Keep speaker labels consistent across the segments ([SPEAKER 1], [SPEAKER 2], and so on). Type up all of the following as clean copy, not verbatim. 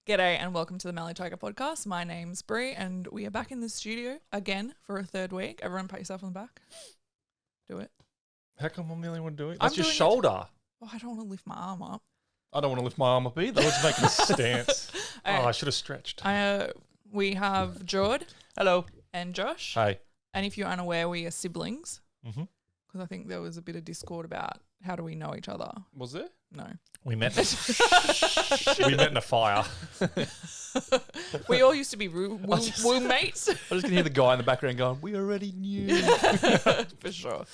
[SPEAKER 1] G'day and welcome to the Mellow podcast. My name's Brie and we are back in the studio again for a third week. Everyone pat yourself on the back. Do it.
[SPEAKER 2] How come Amelia want to do it?
[SPEAKER 1] I'm
[SPEAKER 2] That's your
[SPEAKER 1] doing it.
[SPEAKER 2] shoulder.
[SPEAKER 1] Oh, I don't want to lift my arm up.
[SPEAKER 2] I don't want to lift my arm up either. Let's make a stance. I should have stretched.
[SPEAKER 1] We have Jord.
[SPEAKER 2] Hello.
[SPEAKER 1] And Josh.
[SPEAKER 2] Hey.
[SPEAKER 1] And if you're unaware, we are siblings.
[SPEAKER 2] Mm-hmm.
[SPEAKER 1] Because I think there was a bit of discord about how do we know each other.
[SPEAKER 2] Was there?
[SPEAKER 1] No.
[SPEAKER 2] We met in a fire.
[SPEAKER 1] We all used to be roommates.
[SPEAKER 3] I just can hear the guy in the background going, we already knew.
[SPEAKER 1] For sure.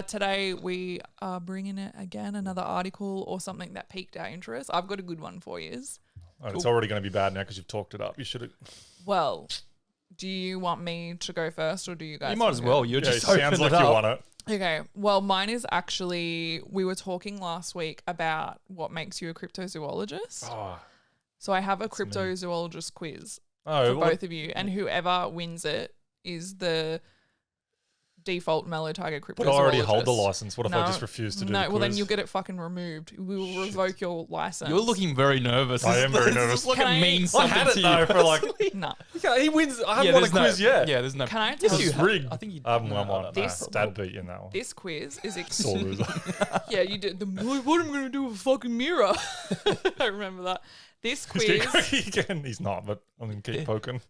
[SPEAKER 1] Today we are bringing it again, another article or something that piqued our interest. I've got a good one for you.
[SPEAKER 2] Oh, it's already going to be bad now because you've talked it up. You should have.
[SPEAKER 1] Well, do you want me to go first or do you guys?
[SPEAKER 3] You might as well. You're just
[SPEAKER 2] sounds like you want it.
[SPEAKER 1] Okay. Well, mine is actually, we were talking last week about what makes you a cryptozoologist.
[SPEAKER 2] Oh,
[SPEAKER 1] So I have a cryptozoologist quiz
[SPEAKER 2] oh
[SPEAKER 1] for both of you, and whoever wins it is the default Mellow Tiger cryptozoologist.
[SPEAKER 2] but I already hold the license. What if I
[SPEAKER 1] No.
[SPEAKER 2] just refuse to do the
[SPEAKER 1] No, well then
[SPEAKER 2] quiz?
[SPEAKER 1] you'll get it fucking removed. We will revoke your license.
[SPEAKER 3] You're looking very nervous.
[SPEAKER 2] I am very nervous.
[SPEAKER 3] This is like
[SPEAKER 1] Can
[SPEAKER 3] it
[SPEAKER 1] I-
[SPEAKER 3] means
[SPEAKER 2] I
[SPEAKER 3] something
[SPEAKER 2] had it
[SPEAKER 3] to
[SPEAKER 2] though
[SPEAKER 3] you
[SPEAKER 2] for like.
[SPEAKER 3] personally.
[SPEAKER 1] No.
[SPEAKER 2] He wins. I haven't
[SPEAKER 3] Yeah,
[SPEAKER 2] won a
[SPEAKER 3] there's no
[SPEAKER 2] quiz yet.
[SPEAKER 3] Yeah, there's no.
[SPEAKER 1] Can I
[SPEAKER 2] This
[SPEAKER 1] tell
[SPEAKER 2] is
[SPEAKER 1] you?
[SPEAKER 2] rigged.
[SPEAKER 3] I think you.
[SPEAKER 2] I haven't won
[SPEAKER 3] no,
[SPEAKER 2] one.
[SPEAKER 3] no.
[SPEAKER 1] This-
[SPEAKER 2] Dad beat you now.
[SPEAKER 1] This quiz is
[SPEAKER 2] Sore loser.
[SPEAKER 1] Yeah, you did. What am I going to do with a fucking mirror? I remember that. This quiz,
[SPEAKER 2] He's not, but I'm going to keep poking.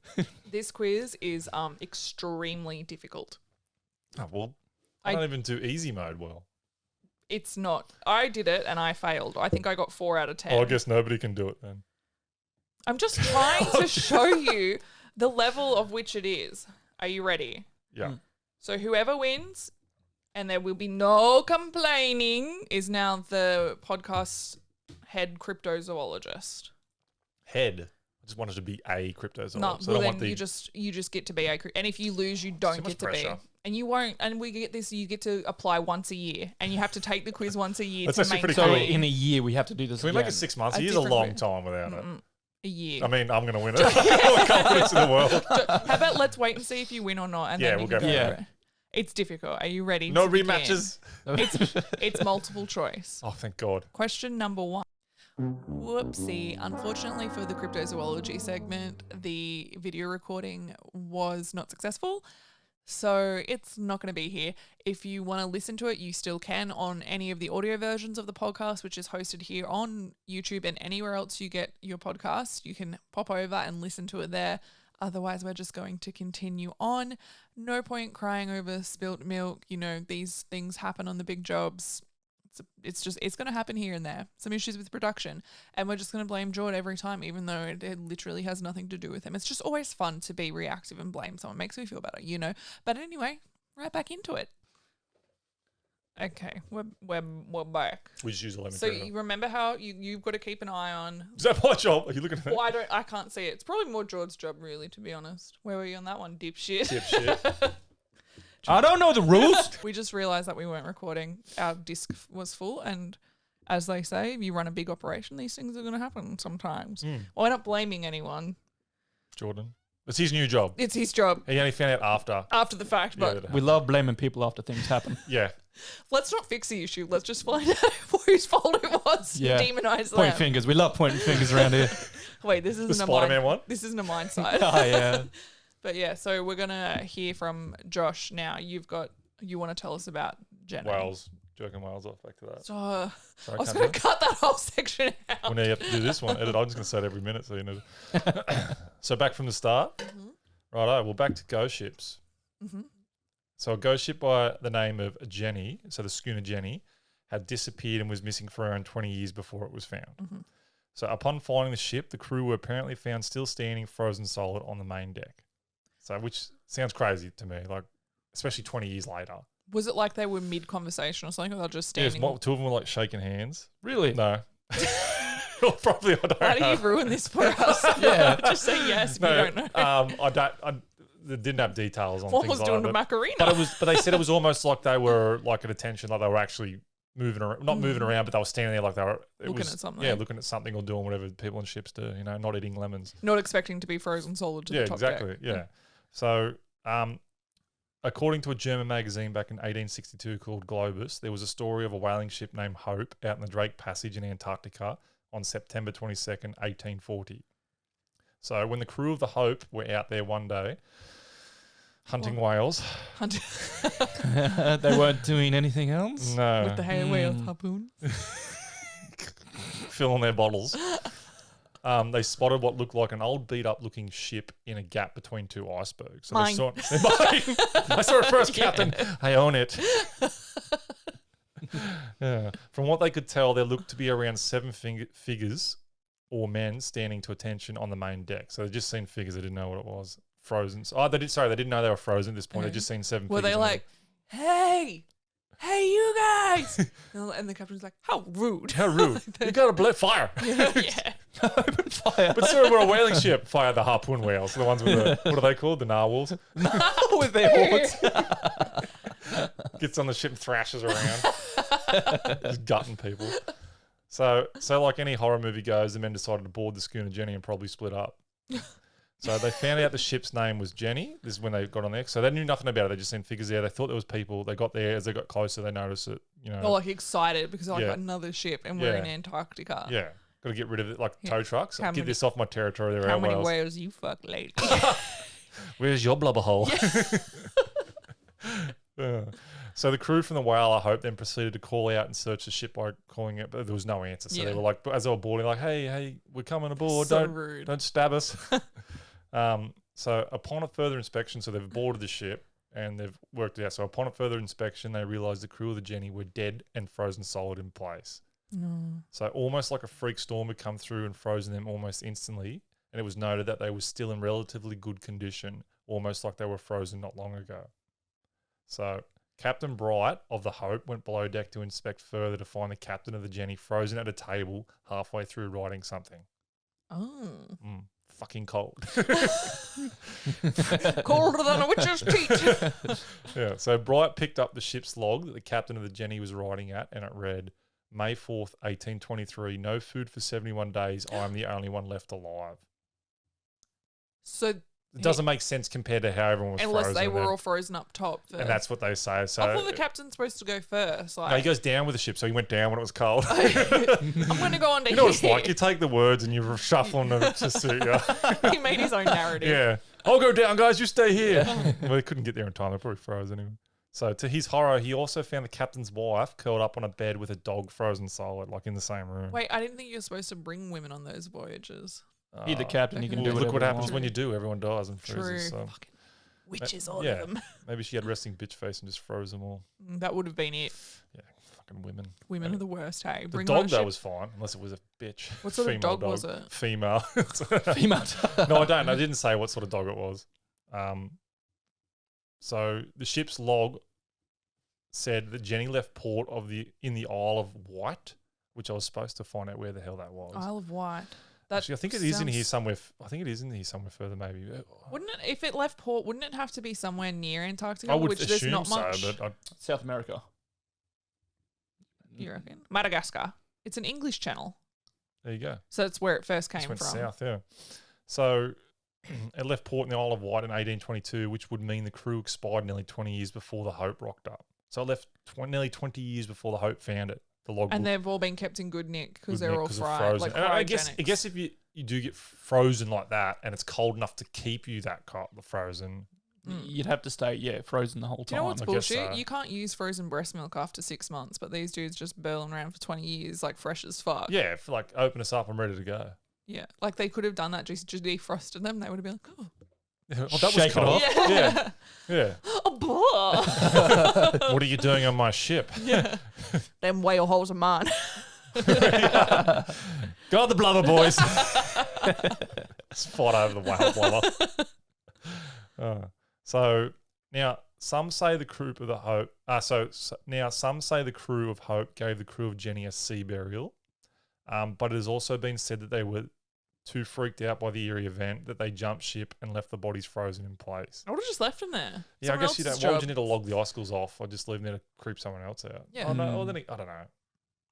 [SPEAKER 1] this quiz is extremely difficult.
[SPEAKER 2] Oh, well, I don't even do easy mode well.
[SPEAKER 1] It's not. I did it and I failed. I think I got 4 out of 10.
[SPEAKER 2] Oh, I guess nobody can do it then.
[SPEAKER 1] I'm just trying to show you the level of which it is. Are you ready?
[SPEAKER 2] Yeah.
[SPEAKER 1] So whoever wins, and there will be no complaining, is now the podcast head cryptozoologist.
[SPEAKER 2] Head. I just wanted to be a cryptozoologist.
[SPEAKER 1] No,
[SPEAKER 2] So I
[SPEAKER 1] well
[SPEAKER 2] don't
[SPEAKER 1] then
[SPEAKER 2] want the.
[SPEAKER 1] you just get to be a and if you lose, you don't
[SPEAKER 2] much
[SPEAKER 1] get to
[SPEAKER 2] pressure.
[SPEAKER 1] be. And you won't. And we get this. You get to apply once a year, and you have to take the quiz once a year
[SPEAKER 2] That's
[SPEAKER 1] to
[SPEAKER 2] actually pretty
[SPEAKER 3] So
[SPEAKER 2] cool.
[SPEAKER 1] maintain
[SPEAKER 3] in a year we have to do this.
[SPEAKER 2] Can we make
[SPEAKER 3] again.
[SPEAKER 2] it 6 months?
[SPEAKER 1] A
[SPEAKER 2] A year's a
[SPEAKER 1] different
[SPEAKER 2] long
[SPEAKER 1] way.
[SPEAKER 2] time without it.
[SPEAKER 1] a year.
[SPEAKER 2] I mean, I'm going to win it. All the confidence in the world.
[SPEAKER 1] How about let's wait and see if you win or not, and
[SPEAKER 2] Yeah,
[SPEAKER 1] then
[SPEAKER 2] we'll
[SPEAKER 1] you can
[SPEAKER 2] go
[SPEAKER 1] go
[SPEAKER 3] for
[SPEAKER 1] for
[SPEAKER 3] it.
[SPEAKER 1] it. It's difficult. Are you ready?
[SPEAKER 2] No
[SPEAKER 1] to begin?
[SPEAKER 2] rematches.
[SPEAKER 1] It's multiple choice.
[SPEAKER 2] Oh, thank God.
[SPEAKER 1] Question number 1. Whoopsie. Unfortunately for the cryptozoology segment, the video recording was not successful. So it's not going to be here. If you want to listen to it, you still can on any of the audio versions of the podcast, which is hosted here on YouTube and anywhere else you get your podcast. You can pop over and listen to it there. Otherwise, we're just going to continue on. No point crying over spilt milk. You know, these things happen on the big jobs. It's going to happen here and there. Some issues with production. And we're just going to blame Jord every time, even though it literally has nothing to do with him. It's just always fun to be reactive and blame someone. It makes me feel better, you know. But anyway, right back into it. Okay, we're back.
[SPEAKER 2] We just use a lemon.
[SPEAKER 1] So you remember how you've got to keep an eye on.
[SPEAKER 2] Is that my job? Are you looking at that?
[SPEAKER 1] Well, I can't see it. It's probably more Jord's job, really, to be honest. Where were you on that one, dipshit?
[SPEAKER 2] Dipshit.
[SPEAKER 3] I don't know the rules.
[SPEAKER 1] We just realised that we weren't recording. Our disc was full, and as they say, if you run a big operation, these things are going to happen sometimes. Well, we're not blaming anyone.
[SPEAKER 2] Jordan. It's his new job.
[SPEAKER 1] It's his job
[SPEAKER 2] He only found out after.
[SPEAKER 1] the fact,
[SPEAKER 2] Yeah,
[SPEAKER 1] but
[SPEAKER 3] We love blaming people after things happen.
[SPEAKER 2] yeah.
[SPEAKER 1] let's not fix the issue. Let's just find out whose fault it was.
[SPEAKER 3] Yeah.
[SPEAKER 1] Demonise them.
[SPEAKER 3] Point fingers. We love pointing fingers around here.
[SPEAKER 1] Wait, this
[SPEAKER 2] The
[SPEAKER 1] isn't a
[SPEAKER 2] Spider-Man
[SPEAKER 1] mine.
[SPEAKER 2] one?
[SPEAKER 1] This isn't a mine side.
[SPEAKER 3] Oh yeah.
[SPEAKER 1] But yeah, so we're gonna hear from Josh now. You want to tell us about Jenna?
[SPEAKER 2] Wales. Jerking whales off. Back to that.
[SPEAKER 1] So,
[SPEAKER 2] Sorry,
[SPEAKER 1] I was
[SPEAKER 2] can't
[SPEAKER 1] going
[SPEAKER 2] do
[SPEAKER 1] to
[SPEAKER 2] it.
[SPEAKER 1] cut that whole section out.
[SPEAKER 2] Well, now you have to do this one. Edit. I'm just going to say it every minute, so you know. So back from the start. Righto. Well, back to ghost ships. So a ghost ship by the name of Jenny, so the schooner Jenny, had disappeared and was missing for around 20 years before it was found. So upon finding the ship, the crew were apparently found still standing frozen solid on the main deck. So which sounds crazy to me, like especially 20 years later.
[SPEAKER 1] Was it like they were mid-conversation or something, or they're just
[SPEAKER 2] Yes,
[SPEAKER 1] standing?
[SPEAKER 2] two of them were like shaking hands.
[SPEAKER 3] Really?
[SPEAKER 2] No. Well, probably I don't
[SPEAKER 1] Why do
[SPEAKER 2] know.
[SPEAKER 1] you ruin this for us?
[SPEAKER 3] Yeah.
[SPEAKER 1] Just say yes if you don't know.
[SPEAKER 2] They didn't have details on
[SPEAKER 1] One
[SPEAKER 2] things
[SPEAKER 1] was
[SPEAKER 2] like
[SPEAKER 1] doing
[SPEAKER 2] that.
[SPEAKER 1] the Macarena.
[SPEAKER 2] But they said it was almost like they were like at attention, like they were actually moving around, not moving around, but they were standing there like they were
[SPEAKER 1] Looking at something.
[SPEAKER 2] Yeah, looking at something or doing whatever people on ships do. You know, not eating lemons.
[SPEAKER 1] Not expecting to be frozen solid to
[SPEAKER 2] Yeah,
[SPEAKER 1] the top
[SPEAKER 2] exactly.
[SPEAKER 1] deck.
[SPEAKER 2] Yeah. So According to a German magazine back in 1862 called Globus, there was a story of a whaling ship named Hope out in the Drake Passage in Antarctica on September 22nd, 1840. So when the crew of the Hope were out there one day hunting whales.
[SPEAKER 3] They weren't doing anything else?
[SPEAKER 2] No.
[SPEAKER 1] With the hay whale harpoon.
[SPEAKER 2] Filling their bottles. They spotted what looked like an old beat-up looking ship in a gap between two icebergs. So
[SPEAKER 1] Mine.
[SPEAKER 2] I saw it first, Captain. I own it. Yeah. From what they could tell, there looked to be around seven figures or men standing to attention on the main deck. So they'd just seen figures. They didn't know what it was. Frozen. Oh, they didn't know they were frozen at this point. They'd just seen seven
[SPEAKER 1] Were
[SPEAKER 2] figures.
[SPEAKER 1] they like, hey, you guys? And the captain's like, how rude.
[SPEAKER 2] How rude. You got to fire.
[SPEAKER 1] Yeah.
[SPEAKER 3] Open fire.
[SPEAKER 2] But sir, we're a whaling ship. Fire the harpoon whales. The ones with the, what are they called? The narwhals.
[SPEAKER 3] With their horns.
[SPEAKER 2] Gets on the ship and thrashes around. Just gutting people. So like any horror movie goes, the men decided to board the schooner Jenny and probably split up. So they found out the ship's name was Jenny. This is when they got on there. So they knew nothing about it. They just seen figures there. They thought there was people. They got there. As they got closer, they noticed it.
[SPEAKER 1] They're like excited because I
[SPEAKER 2] Yeah.
[SPEAKER 1] got another ship and we're in
[SPEAKER 2] Yeah.
[SPEAKER 1] Antarctica.
[SPEAKER 2] Yeah. Got to get rid of it, like tow trucks.
[SPEAKER 1] How
[SPEAKER 2] Get
[SPEAKER 1] many-
[SPEAKER 2] this off my territory. There
[SPEAKER 1] How
[SPEAKER 2] are
[SPEAKER 1] many
[SPEAKER 2] whales.
[SPEAKER 1] whales you fuck lately?
[SPEAKER 2] Where's your blubber hole? Yeah. So the crew from the whale, I hope, then proceeded to call out and search the ship by calling it, but there was no answer. So
[SPEAKER 1] Yeah.
[SPEAKER 2] they were like, as they were boarding, like, hey, we're coming aboard.
[SPEAKER 1] So rude.
[SPEAKER 2] Don't stab us. So upon a further inspection, so they've boarded the ship and they've worked it out. So upon a further inspection, they realised the crew of the Jenny were dead and frozen solid in place.
[SPEAKER 1] No.
[SPEAKER 2] So almost like a freak storm had come through and frozen them almost instantly. And it was noted that they were still in relatively good condition, almost like they were frozen not long ago. So Captain Bright of the Hope went below deck to inspect further to find the captain of the Jenny frozen at a table halfway through writing something.
[SPEAKER 1] Oh.
[SPEAKER 2] Fucking cold.
[SPEAKER 1] Colder than a witch's teat.
[SPEAKER 2] Yeah. So Bright picked up the ship's log that the captain of the Jenny was writing at, and it read, May 4th, 1823, no food for 71 days. I am the only one left alive.
[SPEAKER 1] So
[SPEAKER 2] It doesn't make sense compared to how everyone was
[SPEAKER 1] unless
[SPEAKER 2] frozen.
[SPEAKER 1] they were
[SPEAKER 2] then.
[SPEAKER 1] all frozen up top first.
[SPEAKER 2] And that's what they say. So
[SPEAKER 1] I thought the captain's supposed to go first.
[SPEAKER 2] no, he
[SPEAKER 1] Like,
[SPEAKER 2] goes down with the ship, so he went down when it was cold.
[SPEAKER 1] I'm going to go on to
[SPEAKER 2] You know what it's like? You take the words and you shuffle them to suit you.
[SPEAKER 1] He made his own narrative.
[SPEAKER 2] Yeah. I'll go down, guys. You stay here. Well, they couldn't get there in time. They probably froze anyway. So to his horror, he also found the captain's wife curled up on a bed with a dog frozen solid, like in the same room.
[SPEAKER 1] Wait, I didn't think you were supposed to bring women on those voyages.
[SPEAKER 3] You're the captain. You can
[SPEAKER 1] Well,
[SPEAKER 3] do
[SPEAKER 2] Look
[SPEAKER 3] whatever
[SPEAKER 2] what
[SPEAKER 3] you
[SPEAKER 2] happens
[SPEAKER 3] want.
[SPEAKER 2] when you do. Everyone dies and
[SPEAKER 1] True.
[SPEAKER 2] freezes. So
[SPEAKER 1] Fucking witches, all
[SPEAKER 2] yeah.
[SPEAKER 1] of them.
[SPEAKER 2] maybe she had resting bitch face and just froze them all.
[SPEAKER 1] That would have been it.
[SPEAKER 2] Yeah, fucking women.
[SPEAKER 1] Women are the worst, hey.
[SPEAKER 2] The
[SPEAKER 1] Bring them on
[SPEAKER 2] dog
[SPEAKER 1] a
[SPEAKER 2] though
[SPEAKER 1] ship.
[SPEAKER 2] was fine, unless it was a bitch.
[SPEAKER 1] What sort of
[SPEAKER 2] Female
[SPEAKER 1] dog was it?
[SPEAKER 2] Female.
[SPEAKER 3] Female.
[SPEAKER 2] No, I don't. I didn't say what sort of dog it was. So the ship's log said that Jenny left port in the Isle of Wight, which I was supposed to find out where the hell that was.
[SPEAKER 1] Isle of Wight. That
[SPEAKER 2] Actually, I think it is in here
[SPEAKER 1] sounds-
[SPEAKER 2] somewhere. I think it is in here somewhere further, maybe.
[SPEAKER 1] Wouldn't it, if it left port, wouldn't it have to be somewhere near Antarctica?
[SPEAKER 2] I would
[SPEAKER 1] which there's
[SPEAKER 2] assume
[SPEAKER 1] not
[SPEAKER 2] so,
[SPEAKER 1] much.
[SPEAKER 2] but
[SPEAKER 3] South America.
[SPEAKER 1] You reckon? Madagascar. It's an English channel.
[SPEAKER 2] there you go.
[SPEAKER 1] So that's where it first
[SPEAKER 2] Just
[SPEAKER 1] came
[SPEAKER 2] went
[SPEAKER 1] from.
[SPEAKER 2] south, yeah. So it left port in the Isle of Wight in 1822, which would mean the crew expired nearly 20 years before the Hope rocked up. So it left nearly 20 years before the Hope found it. The logbook.
[SPEAKER 1] And they've all been kept in good nick because
[SPEAKER 2] Good
[SPEAKER 1] they're
[SPEAKER 2] nick
[SPEAKER 1] all
[SPEAKER 2] 'cause they're
[SPEAKER 1] fried.
[SPEAKER 2] frozen.
[SPEAKER 1] Like
[SPEAKER 2] And I guess
[SPEAKER 1] cryogenics.
[SPEAKER 2] if you do get frozen like that and it's cold enough to keep you that frozen,
[SPEAKER 3] You'd have to stay, frozen the whole
[SPEAKER 1] Do
[SPEAKER 3] time.
[SPEAKER 1] you know what's
[SPEAKER 2] I guess
[SPEAKER 1] bullshit?
[SPEAKER 2] so.
[SPEAKER 1] You can't use frozen breast milk after 6 months, but these dudes just burling around for 20 years, like fresh as fuck.
[SPEAKER 2] yeah, if like open us up, I'm ready to go.
[SPEAKER 1] Yeah. Like they could have done that, just defrosted them. They would have been like, oh.
[SPEAKER 2] Well, that
[SPEAKER 3] Shake it
[SPEAKER 2] was cold.
[SPEAKER 3] off.
[SPEAKER 2] Yeah, yeah.
[SPEAKER 1] Oh, blah.
[SPEAKER 2] What are you doing on my ship?
[SPEAKER 1] Yeah. Them whale holes are mine.
[SPEAKER 2] Got the blubber, boys. Just fight over the whale blubber. So now some say the crew of the Hope. Now some say the crew of Hope gave the crew of Jenny a sea burial, but it has also been said that they were too freaked out by the eerie event that they jumped ship and left the bodies frozen in place.
[SPEAKER 1] I would have just left them there.
[SPEAKER 2] Yeah, I
[SPEAKER 1] Someone
[SPEAKER 2] guess you don't.
[SPEAKER 1] else's
[SPEAKER 2] Why would
[SPEAKER 1] job.
[SPEAKER 2] you need to log the icicles off? Or just leave them there to creep someone else out?
[SPEAKER 1] Yeah.
[SPEAKER 2] Oh, no, well, then I don't know.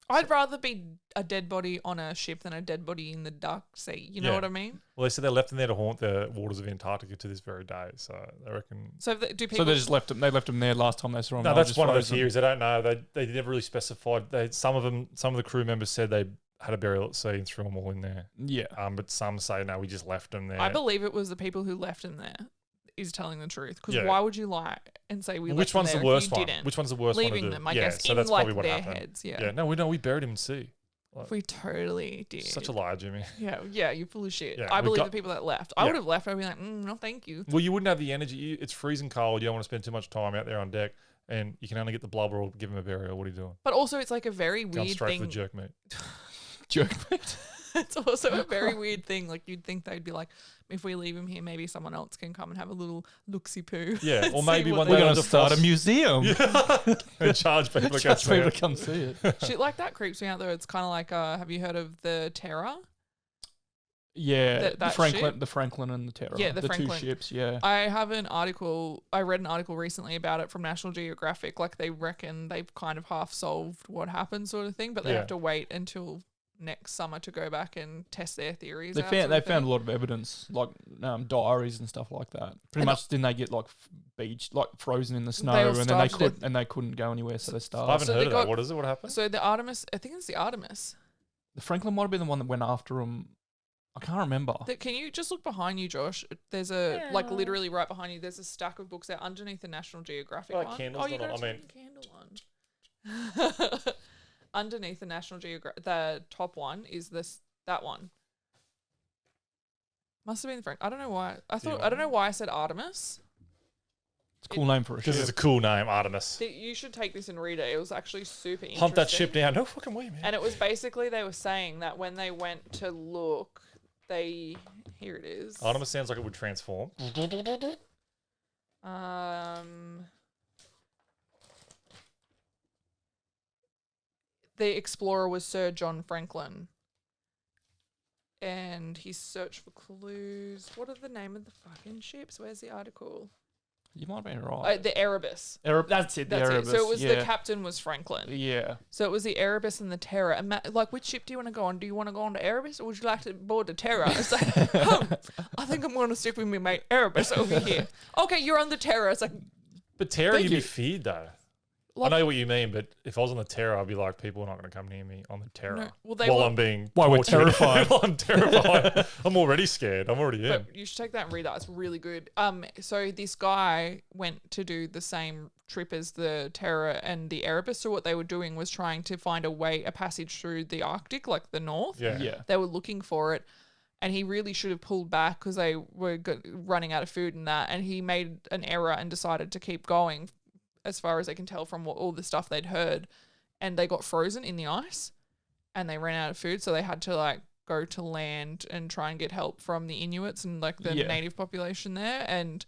[SPEAKER 1] I'd rather be a dead body on a ship than a dead body in the dark sea. You know
[SPEAKER 2] Yeah.
[SPEAKER 1] what I mean?
[SPEAKER 2] Well, they said they left them there to haunt the waters of Antarctica to this very day. So they reckon.
[SPEAKER 1] So do people?
[SPEAKER 3] So they just left them. They left them there last time they saw them.
[SPEAKER 2] No,
[SPEAKER 3] they were
[SPEAKER 2] that's
[SPEAKER 3] just
[SPEAKER 2] one of the
[SPEAKER 3] frozen.
[SPEAKER 2] theories. They don't know. They never really specified. Some of the crew members said they had a burial at sea and threw them all in there.
[SPEAKER 3] Yeah.
[SPEAKER 2] But some say no, we just left them there.
[SPEAKER 1] I believe it was the people who left him there is telling the truth. Because
[SPEAKER 2] Yeah.
[SPEAKER 1] why would you lie and say we
[SPEAKER 2] Well,
[SPEAKER 1] left
[SPEAKER 2] which
[SPEAKER 1] them
[SPEAKER 2] one's
[SPEAKER 1] there
[SPEAKER 2] the worst
[SPEAKER 1] if you
[SPEAKER 2] one?
[SPEAKER 1] didn't?
[SPEAKER 2] Which one's the worst one?
[SPEAKER 1] Leaving
[SPEAKER 2] to do?
[SPEAKER 1] them, I
[SPEAKER 2] Yeah,
[SPEAKER 1] guess,
[SPEAKER 2] so
[SPEAKER 1] in
[SPEAKER 2] that's
[SPEAKER 1] like
[SPEAKER 2] probably what
[SPEAKER 1] their
[SPEAKER 2] happened.
[SPEAKER 1] heads. Yeah.
[SPEAKER 2] Yeah, no, we buried him in sea. Like,
[SPEAKER 1] We totally did.
[SPEAKER 2] such a liar, Jimmy.
[SPEAKER 1] Yeah, you're full of shit.
[SPEAKER 2] Yeah,
[SPEAKER 1] I
[SPEAKER 2] we
[SPEAKER 1] believe
[SPEAKER 2] got-
[SPEAKER 1] the people that left. I
[SPEAKER 2] Yeah.
[SPEAKER 1] would have left. I'd be like, no, thank you.
[SPEAKER 2] Well, you wouldn't have the energy. It's freezing cold. You don't want to spend too much time out there on deck, and you can only get the blubber or give him a burial. What are you doing?
[SPEAKER 1] But also, it's like a very
[SPEAKER 2] Going
[SPEAKER 1] weird
[SPEAKER 2] straight for
[SPEAKER 1] thing.
[SPEAKER 2] the jerk meat.
[SPEAKER 3] Jerk mate.
[SPEAKER 1] It's also a very weird thing. Like you'd think they'd be like, if we leave him here, maybe someone else can come and have a little look-see poo.
[SPEAKER 2] Yeah, or
[SPEAKER 1] See
[SPEAKER 2] maybe
[SPEAKER 1] what
[SPEAKER 2] one
[SPEAKER 1] they
[SPEAKER 3] We're
[SPEAKER 2] day
[SPEAKER 3] going
[SPEAKER 2] they'll
[SPEAKER 3] to start a
[SPEAKER 2] defrost-
[SPEAKER 3] museum.
[SPEAKER 2] Yeah. And charge people to go
[SPEAKER 3] Just
[SPEAKER 2] see
[SPEAKER 3] people
[SPEAKER 2] it.
[SPEAKER 3] to come see it.
[SPEAKER 1] Shit like that creeps me out though. It's kind of like, have you heard of the Terror?
[SPEAKER 3] Yeah,
[SPEAKER 1] That
[SPEAKER 3] the Franklin,
[SPEAKER 1] ship?
[SPEAKER 3] the Franklin and the Terror.
[SPEAKER 1] Yeah, the
[SPEAKER 3] two
[SPEAKER 1] Franklin.
[SPEAKER 3] ships. Yeah,
[SPEAKER 1] I have an article. I read an article recently about it from National Geographic. Like they reckon they've kind of half solved what happened, sort of thing. But they
[SPEAKER 2] Yeah.
[SPEAKER 1] have to wait until next summer to go back and test their theories.
[SPEAKER 3] they
[SPEAKER 1] out,
[SPEAKER 3] found
[SPEAKER 1] sort
[SPEAKER 3] they
[SPEAKER 1] of
[SPEAKER 3] found a
[SPEAKER 1] thing.
[SPEAKER 3] lot of evidence, like diaries and stuff like that. Pretty
[SPEAKER 1] And
[SPEAKER 3] much, didn't they get like beach, like frozen in the snow,
[SPEAKER 1] all
[SPEAKER 3] and then
[SPEAKER 1] starved to
[SPEAKER 3] they couldn't go anywhere, so they
[SPEAKER 2] I
[SPEAKER 3] starved.
[SPEAKER 2] haven't
[SPEAKER 1] So
[SPEAKER 2] heard
[SPEAKER 1] they
[SPEAKER 2] of
[SPEAKER 1] got-
[SPEAKER 2] that. What is it? What happened?
[SPEAKER 1] So the Artemis, I think it's the Artemis.
[SPEAKER 3] The Franklin might have been the one that went after him. I can't remember.
[SPEAKER 1] Can you just look behind you, Josh? There's a like literally right behind you. There's a stack of books out underneath the National Geographic
[SPEAKER 2] Like
[SPEAKER 1] one.
[SPEAKER 2] candles,
[SPEAKER 1] You
[SPEAKER 2] not
[SPEAKER 1] got
[SPEAKER 2] on- I
[SPEAKER 1] a candle one. Underneath the National Geographic, the top one is that one. Must have been the Frank. I don't know why. I don't know why I said Artemis.
[SPEAKER 3] It's a cool name for a
[SPEAKER 2] Because
[SPEAKER 3] ship.
[SPEAKER 2] it's a cool name, Artemis.
[SPEAKER 1] You should take this and read it. It was actually super interesting.
[SPEAKER 2] Hunt that ship down. No fucking way, man.
[SPEAKER 1] And it was basically they were saying that when they went to look, here it is.
[SPEAKER 2] Artemis sounds like it would transform.
[SPEAKER 1] The explorer was Sir John Franklin. And he searched for clues. What are the name of the fucking ships? Where's the article?
[SPEAKER 3] You might be right.
[SPEAKER 1] The Erebus.
[SPEAKER 3] That's it. The
[SPEAKER 1] That's
[SPEAKER 3] Erebus.
[SPEAKER 1] it. So it was
[SPEAKER 3] yeah.
[SPEAKER 1] the captain was Franklin.
[SPEAKER 3] Yeah.
[SPEAKER 1] So it was the Erebus and the Terror. And like, which ship do you want to go on? Do you want to go on to Erebus or would you like to board the Terror? It's like, I think I'm going to stick with my mate Erebus over here. Okay, you're on the Terror. It's like,
[SPEAKER 2] But Terror,
[SPEAKER 3] Thank
[SPEAKER 2] you'd
[SPEAKER 3] you.
[SPEAKER 2] be feared though.
[SPEAKER 1] Like-
[SPEAKER 2] I know what you mean, but if I was on the Terror, I'd be like, people are not going to come near me on the Terror.
[SPEAKER 1] No, well, they
[SPEAKER 2] while
[SPEAKER 1] were-
[SPEAKER 2] I'm being
[SPEAKER 3] While we're
[SPEAKER 2] tortured.
[SPEAKER 3] terrified.
[SPEAKER 2] While I'm terrified. I'm already scared. I'm already in.
[SPEAKER 1] but you should take that and read that. It's really good. So this guy went to do the same trip as the Terror and the Erebus. So what they were doing was trying to find a passage through the Arctic, like the North.
[SPEAKER 2] Yeah.
[SPEAKER 3] Yeah.
[SPEAKER 1] They were looking for it, and he really should have pulled back because they were running out of food and that. And he made an error and decided to keep going, as far as I can tell from all the stuff they'd heard. And they got frozen in the ice, and they ran out of food, so they had to like go to land and try and get help from the Inuits and like the
[SPEAKER 3] Yeah.
[SPEAKER 1] native population there. And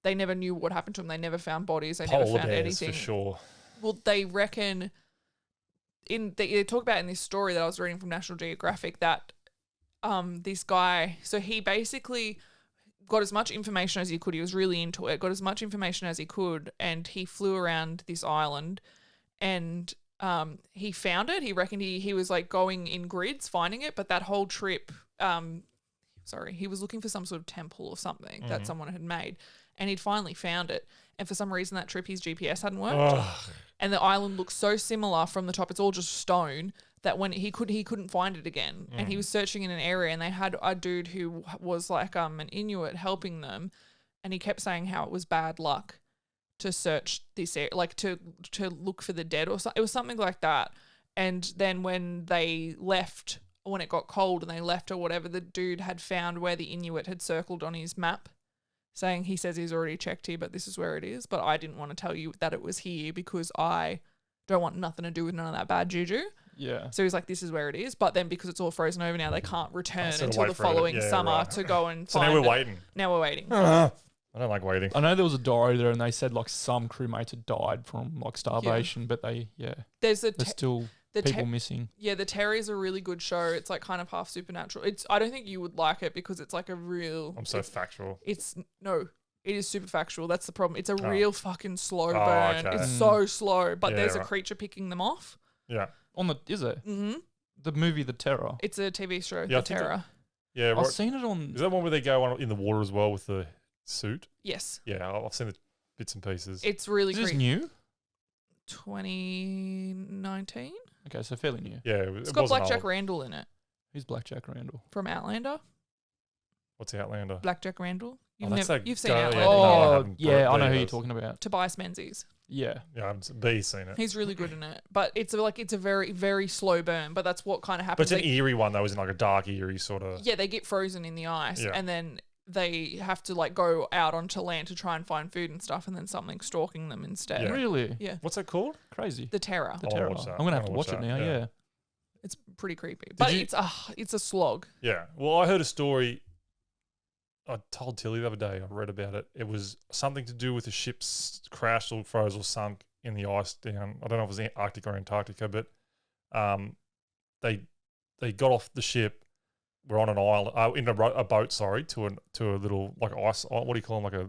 [SPEAKER 1] they never knew what happened to them. They never found bodies. They never
[SPEAKER 2] Polar
[SPEAKER 1] found
[SPEAKER 2] bears
[SPEAKER 1] anything.
[SPEAKER 2] for sure.
[SPEAKER 1] Well, they reckon they talk about in this story that I was reading from National Geographic that this guy, so he basically got as much information as he could. He was really into it, got as much information as he could, and he flew around this island and he found it. He reckoned he was like going in grids finding it, but that whole trip, he was looking for some sort of temple or something that someone had made, and he'd finally found it. And for some reason that trip his GPS hadn't worked.
[SPEAKER 2] Ugh.
[SPEAKER 1] And the island looks so similar from the top, it's all just stone, that when he couldn't find it again. And he was searching in an area, and they had a dude who was like an Inuit helping them, and he kept saying how it was bad luck to search this area, like to look for the dead or something. It was something like that. And then when they left, when it got cold and they left or whatever, the dude had found where the Inuit had circled on his map, saying he says he's already checked here, but this is where it is. But I didn't want to tell you that it was here because I don't want nothing to do with none of that bad juju.
[SPEAKER 3] Yeah.
[SPEAKER 1] So he's like, this is where it is. But then because it's all frozen over now, they can't return
[SPEAKER 2] sort of
[SPEAKER 1] until
[SPEAKER 2] wait
[SPEAKER 1] the
[SPEAKER 2] for it.
[SPEAKER 1] following
[SPEAKER 2] Yeah,
[SPEAKER 1] summer
[SPEAKER 2] right.
[SPEAKER 1] to go and
[SPEAKER 2] So
[SPEAKER 1] find
[SPEAKER 2] now we're
[SPEAKER 1] it.
[SPEAKER 2] waiting.
[SPEAKER 1] Now we're waiting.
[SPEAKER 2] I don't like waiting.
[SPEAKER 3] I know there was a diary there, and they said like some crewmates had died from like starvation, but
[SPEAKER 1] There's
[SPEAKER 3] there's still people
[SPEAKER 1] te-
[SPEAKER 3] missing.
[SPEAKER 1] Yeah, the Terry's a really good show. It's like kind of half supernatural. I don't think you would like it because it's like a real.
[SPEAKER 2] I'm so factual.
[SPEAKER 1] It is super factual. That's the problem. It's a
[SPEAKER 2] Oh.
[SPEAKER 1] real fucking slow
[SPEAKER 2] Oh,
[SPEAKER 1] burn.
[SPEAKER 2] okay.
[SPEAKER 1] It's so slow, but
[SPEAKER 2] Yeah,
[SPEAKER 1] there's a
[SPEAKER 2] right.
[SPEAKER 1] creature picking them off.
[SPEAKER 2] Yeah.
[SPEAKER 3] Is it?
[SPEAKER 1] Mm-hmm.
[SPEAKER 3] The movie The Terror.
[SPEAKER 1] It's a TV show,
[SPEAKER 2] Yeah, I
[SPEAKER 1] The
[SPEAKER 2] think
[SPEAKER 1] Terror.
[SPEAKER 2] Yeah,
[SPEAKER 3] I've
[SPEAKER 2] right.
[SPEAKER 3] seen it on.
[SPEAKER 2] Is that one where they go on in the water as well with the suit?
[SPEAKER 1] Yes.
[SPEAKER 2] Yeah, I've seen the bits and pieces.
[SPEAKER 1] It's really
[SPEAKER 3] Is this
[SPEAKER 1] creepy.
[SPEAKER 3] new?
[SPEAKER 1] 2019?
[SPEAKER 3] Okay, so fairly new.
[SPEAKER 2] Yeah,
[SPEAKER 1] It's
[SPEAKER 2] it
[SPEAKER 1] got
[SPEAKER 2] wasn't
[SPEAKER 1] Black Jack
[SPEAKER 2] old.
[SPEAKER 1] Randall in it
[SPEAKER 3] Who's Black Jack Randall?
[SPEAKER 1] from Outlander.
[SPEAKER 2] What's Outlander?
[SPEAKER 1] Black Jack Randall. You've,
[SPEAKER 2] that's that
[SPEAKER 1] you've seen
[SPEAKER 2] guy-
[SPEAKER 1] Outlander.
[SPEAKER 2] yeah, no, I
[SPEAKER 3] Oh,
[SPEAKER 2] haven't.
[SPEAKER 3] yeah, I know who
[SPEAKER 2] But
[SPEAKER 3] you're talking about.
[SPEAKER 1] Tobias Menzies.
[SPEAKER 3] Yeah.
[SPEAKER 2] Yeah, B's seen it.
[SPEAKER 1] He's really good in it. But it's a very, very slow burn. But that's what kind of
[SPEAKER 2] But
[SPEAKER 1] happens.
[SPEAKER 2] it's an eerie one though, isn't it? Like a dark, eerie sort of.
[SPEAKER 1] Yeah, they get frozen in the ice,
[SPEAKER 2] Yeah.
[SPEAKER 1] and then they have to like go out onto land to try and find food and stuff, and then something's stalking them instead.
[SPEAKER 2] Yeah.
[SPEAKER 3] Really?
[SPEAKER 1] Yeah.
[SPEAKER 2] What's that called?
[SPEAKER 3] Crazy.
[SPEAKER 1] The Terror.
[SPEAKER 3] The
[SPEAKER 2] I'll
[SPEAKER 3] Terror.
[SPEAKER 2] watch that.
[SPEAKER 3] I'm gonna have
[SPEAKER 2] I'll
[SPEAKER 3] to
[SPEAKER 2] watch
[SPEAKER 3] watch it
[SPEAKER 2] that,
[SPEAKER 3] now.
[SPEAKER 2] yeah.
[SPEAKER 3] Yeah.
[SPEAKER 1] It's pretty creepy, but
[SPEAKER 2] you-
[SPEAKER 1] it's a slog.
[SPEAKER 2] Yeah. Well, I heard a story. I told Tilly the other day. I read about it. It was something to do with a ship's crashed or froze or sunk in the ice down. I don't know if it was Arctic or Antarctica, but they got off the ship. We're on an island, in a boat. Sorry, to a little like ice. What do you call them? Like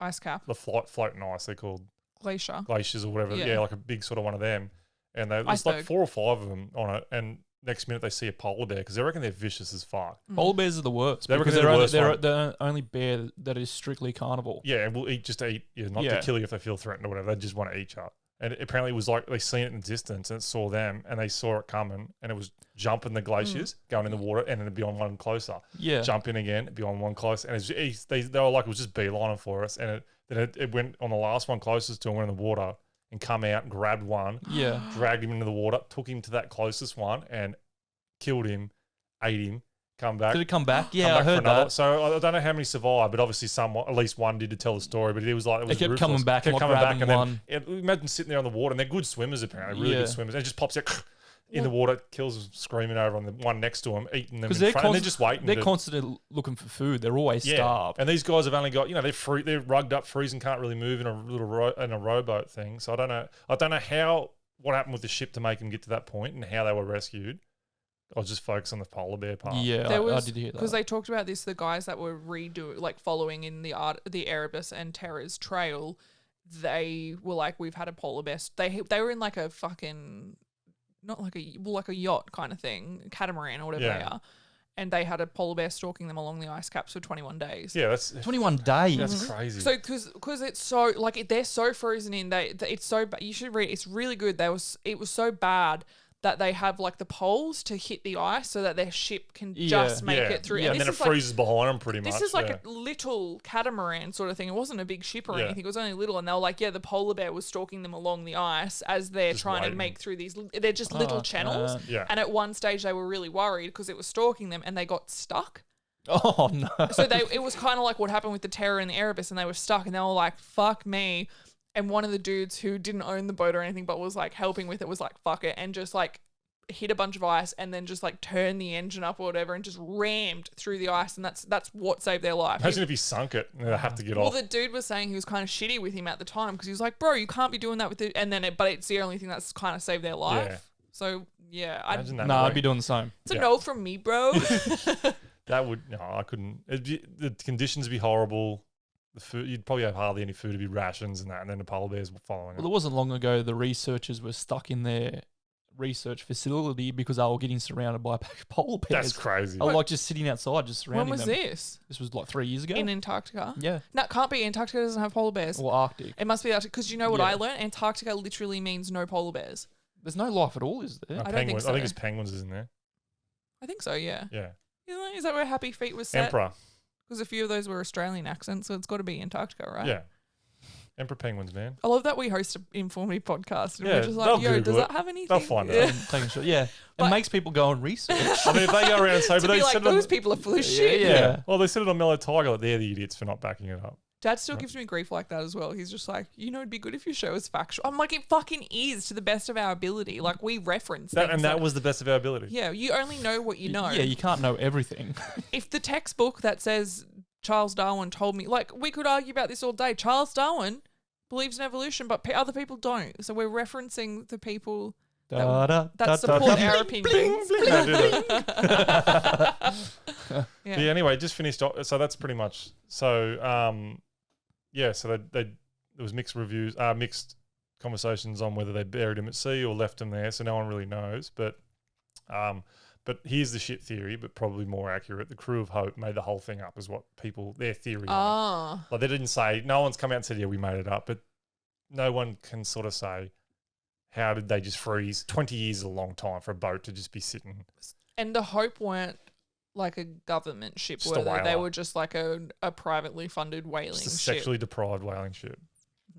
[SPEAKER 1] Ice cap,
[SPEAKER 2] the floating ice. They're called
[SPEAKER 1] glacier.
[SPEAKER 2] glaciers or whatever.
[SPEAKER 1] Yeah.
[SPEAKER 2] Yeah, like a big sort of one of them. And there's like
[SPEAKER 1] Iceberg.
[SPEAKER 2] 4 or 5 of them on it. And next minute they see a polar bear because they reckon they're vicious as fuck.
[SPEAKER 3] Polar bears are the worst.
[SPEAKER 2] They reckon
[SPEAKER 3] because
[SPEAKER 2] they're the worst
[SPEAKER 3] they're
[SPEAKER 2] one.
[SPEAKER 3] the only bear that is strictly carnivore.
[SPEAKER 2] Yeah, and will eat just to eat. Yeah, not
[SPEAKER 3] Yeah.
[SPEAKER 2] to kill you if they feel threatened or whatever. They just want to eat you. And apparently it was like they seen it in the distance and it saw them and they saw it coming and it was jumping the glaciers, going in the water and then it'd be on one closer.
[SPEAKER 3] Yeah.
[SPEAKER 2] Jump in again, it'd be on one closer. And they were like, it was just beelining for us. And it went on the last one closest to him, went in the water and come out and grabbed one,
[SPEAKER 3] Yeah.
[SPEAKER 2] dragged him into the water, took him to that closest one and killed him, ate him, come back.
[SPEAKER 3] Did it come back?
[SPEAKER 2] come
[SPEAKER 3] Yeah,
[SPEAKER 2] back
[SPEAKER 3] I
[SPEAKER 2] for
[SPEAKER 3] heard
[SPEAKER 2] another.
[SPEAKER 3] that.
[SPEAKER 2] So I don't know how many survived, but obviously at least one did to tell the story. But it was like it was
[SPEAKER 3] kept
[SPEAKER 2] ruthless.
[SPEAKER 3] coming back
[SPEAKER 2] kept
[SPEAKER 3] and, like,
[SPEAKER 2] coming back,
[SPEAKER 3] grabbing
[SPEAKER 2] and then
[SPEAKER 3] one.
[SPEAKER 2] imagine sitting there on the water, and they're good swimmers apparently, really
[SPEAKER 3] Yeah.
[SPEAKER 2] good swimmers. And it just pops out in the water, kills them, screaming over on the one next to them, eating them in
[SPEAKER 3] Because
[SPEAKER 2] front, and they're just waiting.
[SPEAKER 3] They're
[SPEAKER 2] to,
[SPEAKER 3] constantly looking for food. They're always starved.
[SPEAKER 2] and these guys have only got they're rugged up, freezing, can't really move in a little in a rowboat thing. So I don't know what happened with the ship to make them get to that point and how they were rescued. I was just focused on the polar bear part.
[SPEAKER 3] Yeah,
[SPEAKER 1] There
[SPEAKER 3] I
[SPEAKER 1] was
[SPEAKER 3] did hear that.
[SPEAKER 1] because they talked about this. The guys that were following in the Erebus and Terror's trail, they were like, we've had a polar bear. They were in like a fucking not like a yacht kind of thing, catamaran or whatever they
[SPEAKER 2] Yeah.
[SPEAKER 1] are, and they had a polar bear stalking them along the ice caps for 21 days.
[SPEAKER 2] Yeah, that's
[SPEAKER 3] 21 days.
[SPEAKER 2] that's crazy.
[SPEAKER 1] So because it's so like they're so frozen in, it's so bad. You should read it. It's really good. It was so bad that they have like the poles to hit the ice so that their ship can just make it through.
[SPEAKER 2] Yeah, and then it freezes behind them pretty much.
[SPEAKER 1] This is like a little catamaran sort of thing. It wasn't a big ship or
[SPEAKER 2] Yeah.
[SPEAKER 1] anything. It was only little. And they were like, the polar bear was stalking them along the ice as they're
[SPEAKER 2] Just
[SPEAKER 1] trying to
[SPEAKER 2] waiting.
[SPEAKER 1] make through these. They're just little channels.
[SPEAKER 2] Yeah.
[SPEAKER 1] And at one stage, they were really worried because it was stalking them and they got stuck.
[SPEAKER 3] Oh, no.
[SPEAKER 1] So it was kind of like what happened with the Terror and the Erebus, and they were stuck and they were like, fuck me. And one of the dudes who didn't own the boat or anything but was like helping with it was like, fuck it, and just like hit a bunch of ice and then just like turned the engine up or whatever and just rammed through the ice, and that's what saved their life.
[SPEAKER 2] Imagine if he sunk it and they have to get
[SPEAKER 1] Well,
[SPEAKER 2] off.
[SPEAKER 1] the dude was saying he was kind of shitty with him at the time because he was like, bro, you can't be doing that with it. And then, but it's the only thing that's kind of saved their life.
[SPEAKER 2] Yeah.
[SPEAKER 1] So yeah,
[SPEAKER 2] Imagine that.
[SPEAKER 3] No, I'd
[SPEAKER 2] break.
[SPEAKER 3] be doing the same.
[SPEAKER 1] it's a
[SPEAKER 2] Yeah.
[SPEAKER 1] no from me, bro.
[SPEAKER 2] That would I couldn't. The conditions would be horrible. The food, you'd probably have hardly any food. It'd be rations and that, and then the polar bears were following
[SPEAKER 3] Well,
[SPEAKER 2] it.
[SPEAKER 3] it wasn't long ago the researchers were stuck in their research facility because they were getting surrounded by polar bears.
[SPEAKER 2] That's crazy.
[SPEAKER 3] They were like just sitting outside, just
[SPEAKER 1] When
[SPEAKER 3] surrounding
[SPEAKER 1] was
[SPEAKER 3] them.
[SPEAKER 1] this?
[SPEAKER 3] This was like 3 years ago.
[SPEAKER 1] In Antarctica?
[SPEAKER 3] Yeah.
[SPEAKER 1] No, it can't be. Antarctica doesn't have polar bears.
[SPEAKER 3] Or Arctic.
[SPEAKER 1] It must be Arctic because you know what
[SPEAKER 3] Yeah.
[SPEAKER 1] I learned? Antarctica literally means no polar bears.
[SPEAKER 3] There's no life at all, is there?
[SPEAKER 1] I don't think
[SPEAKER 2] penguins.
[SPEAKER 1] so.
[SPEAKER 2] I think it's penguins, isn't there?
[SPEAKER 1] I think so, yeah.
[SPEAKER 2] Yeah.
[SPEAKER 1] Is that where Happy Feet was set?
[SPEAKER 2] Emperor.
[SPEAKER 1] Because a few of those were Australian accents, so it's got to be Antarctica, right?
[SPEAKER 2] Yeah. Emperor penguins, man.
[SPEAKER 1] I love that we host an informative podcast and
[SPEAKER 2] Yeah,
[SPEAKER 1] we're just like,
[SPEAKER 2] they'll
[SPEAKER 1] yo,
[SPEAKER 2] Google
[SPEAKER 1] does
[SPEAKER 2] it.
[SPEAKER 1] that have anything?
[SPEAKER 2] They'll find
[SPEAKER 1] Yeah.
[SPEAKER 2] out.
[SPEAKER 3] Taking a shot. Yeah.
[SPEAKER 1] But-
[SPEAKER 3] It makes people go and research.
[SPEAKER 2] I mean, if they go around and say,
[SPEAKER 1] To
[SPEAKER 2] but they
[SPEAKER 1] be like,
[SPEAKER 2] said it on,
[SPEAKER 1] those people are full of shit.
[SPEAKER 3] Yeah.
[SPEAKER 2] well, they said it on Mellow Tiger, like they're the idiots for not backing it up.
[SPEAKER 1] Dad still gives me grief like that as well. He's just like, it'd be good if your show was factual. I'm like, it fucking is to the best of our ability. Like, we reference
[SPEAKER 2] That,
[SPEAKER 1] things
[SPEAKER 2] and that was the best of our ability.
[SPEAKER 1] Yeah, you only know what you know.
[SPEAKER 3] Yeah, you can't know everything.
[SPEAKER 1] If the textbook that says Charles Darwin told me, like, we could argue about this all day. Charles Darwin believes in evolution, but other people don't. So we're referencing the people that support our opinions.
[SPEAKER 2] No, do that.
[SPEAKER 1] Yeah.
[SPEAKER 2] Yeah, anyway, just finished off. So that's pretty much. So, yeah, so there was mixed reviews, mixed conversations on whether they buried him at sea or left him there, so no one really knows. But here's the ship theory, but probably more accurate. The crew of Hope made the whole thing up, is what their theory.
[SPEAKER 1] Oh.
[SPEAKER 2] Like, they didn't say, no one's come out and said, yeah, we made it up, but no one can sort of say, how did they just freeze? 20 years is a long time for a boat to just be sitting.
[SPEAKER 1] And the Hope weren't like a government ship,
[SPEAKER 2] Just
[SPEAKER 1] were
[SPEAKER 2] a
[SPEAKER 1] they? They
[SPEAKER 2] whaler.
[SPEAKER 1] were just like a privately funded whaling
[SPEAKER 2] Just a
[SPEAKER 1] ship.
[SPEAKER 2] sexually deprived whaling ship.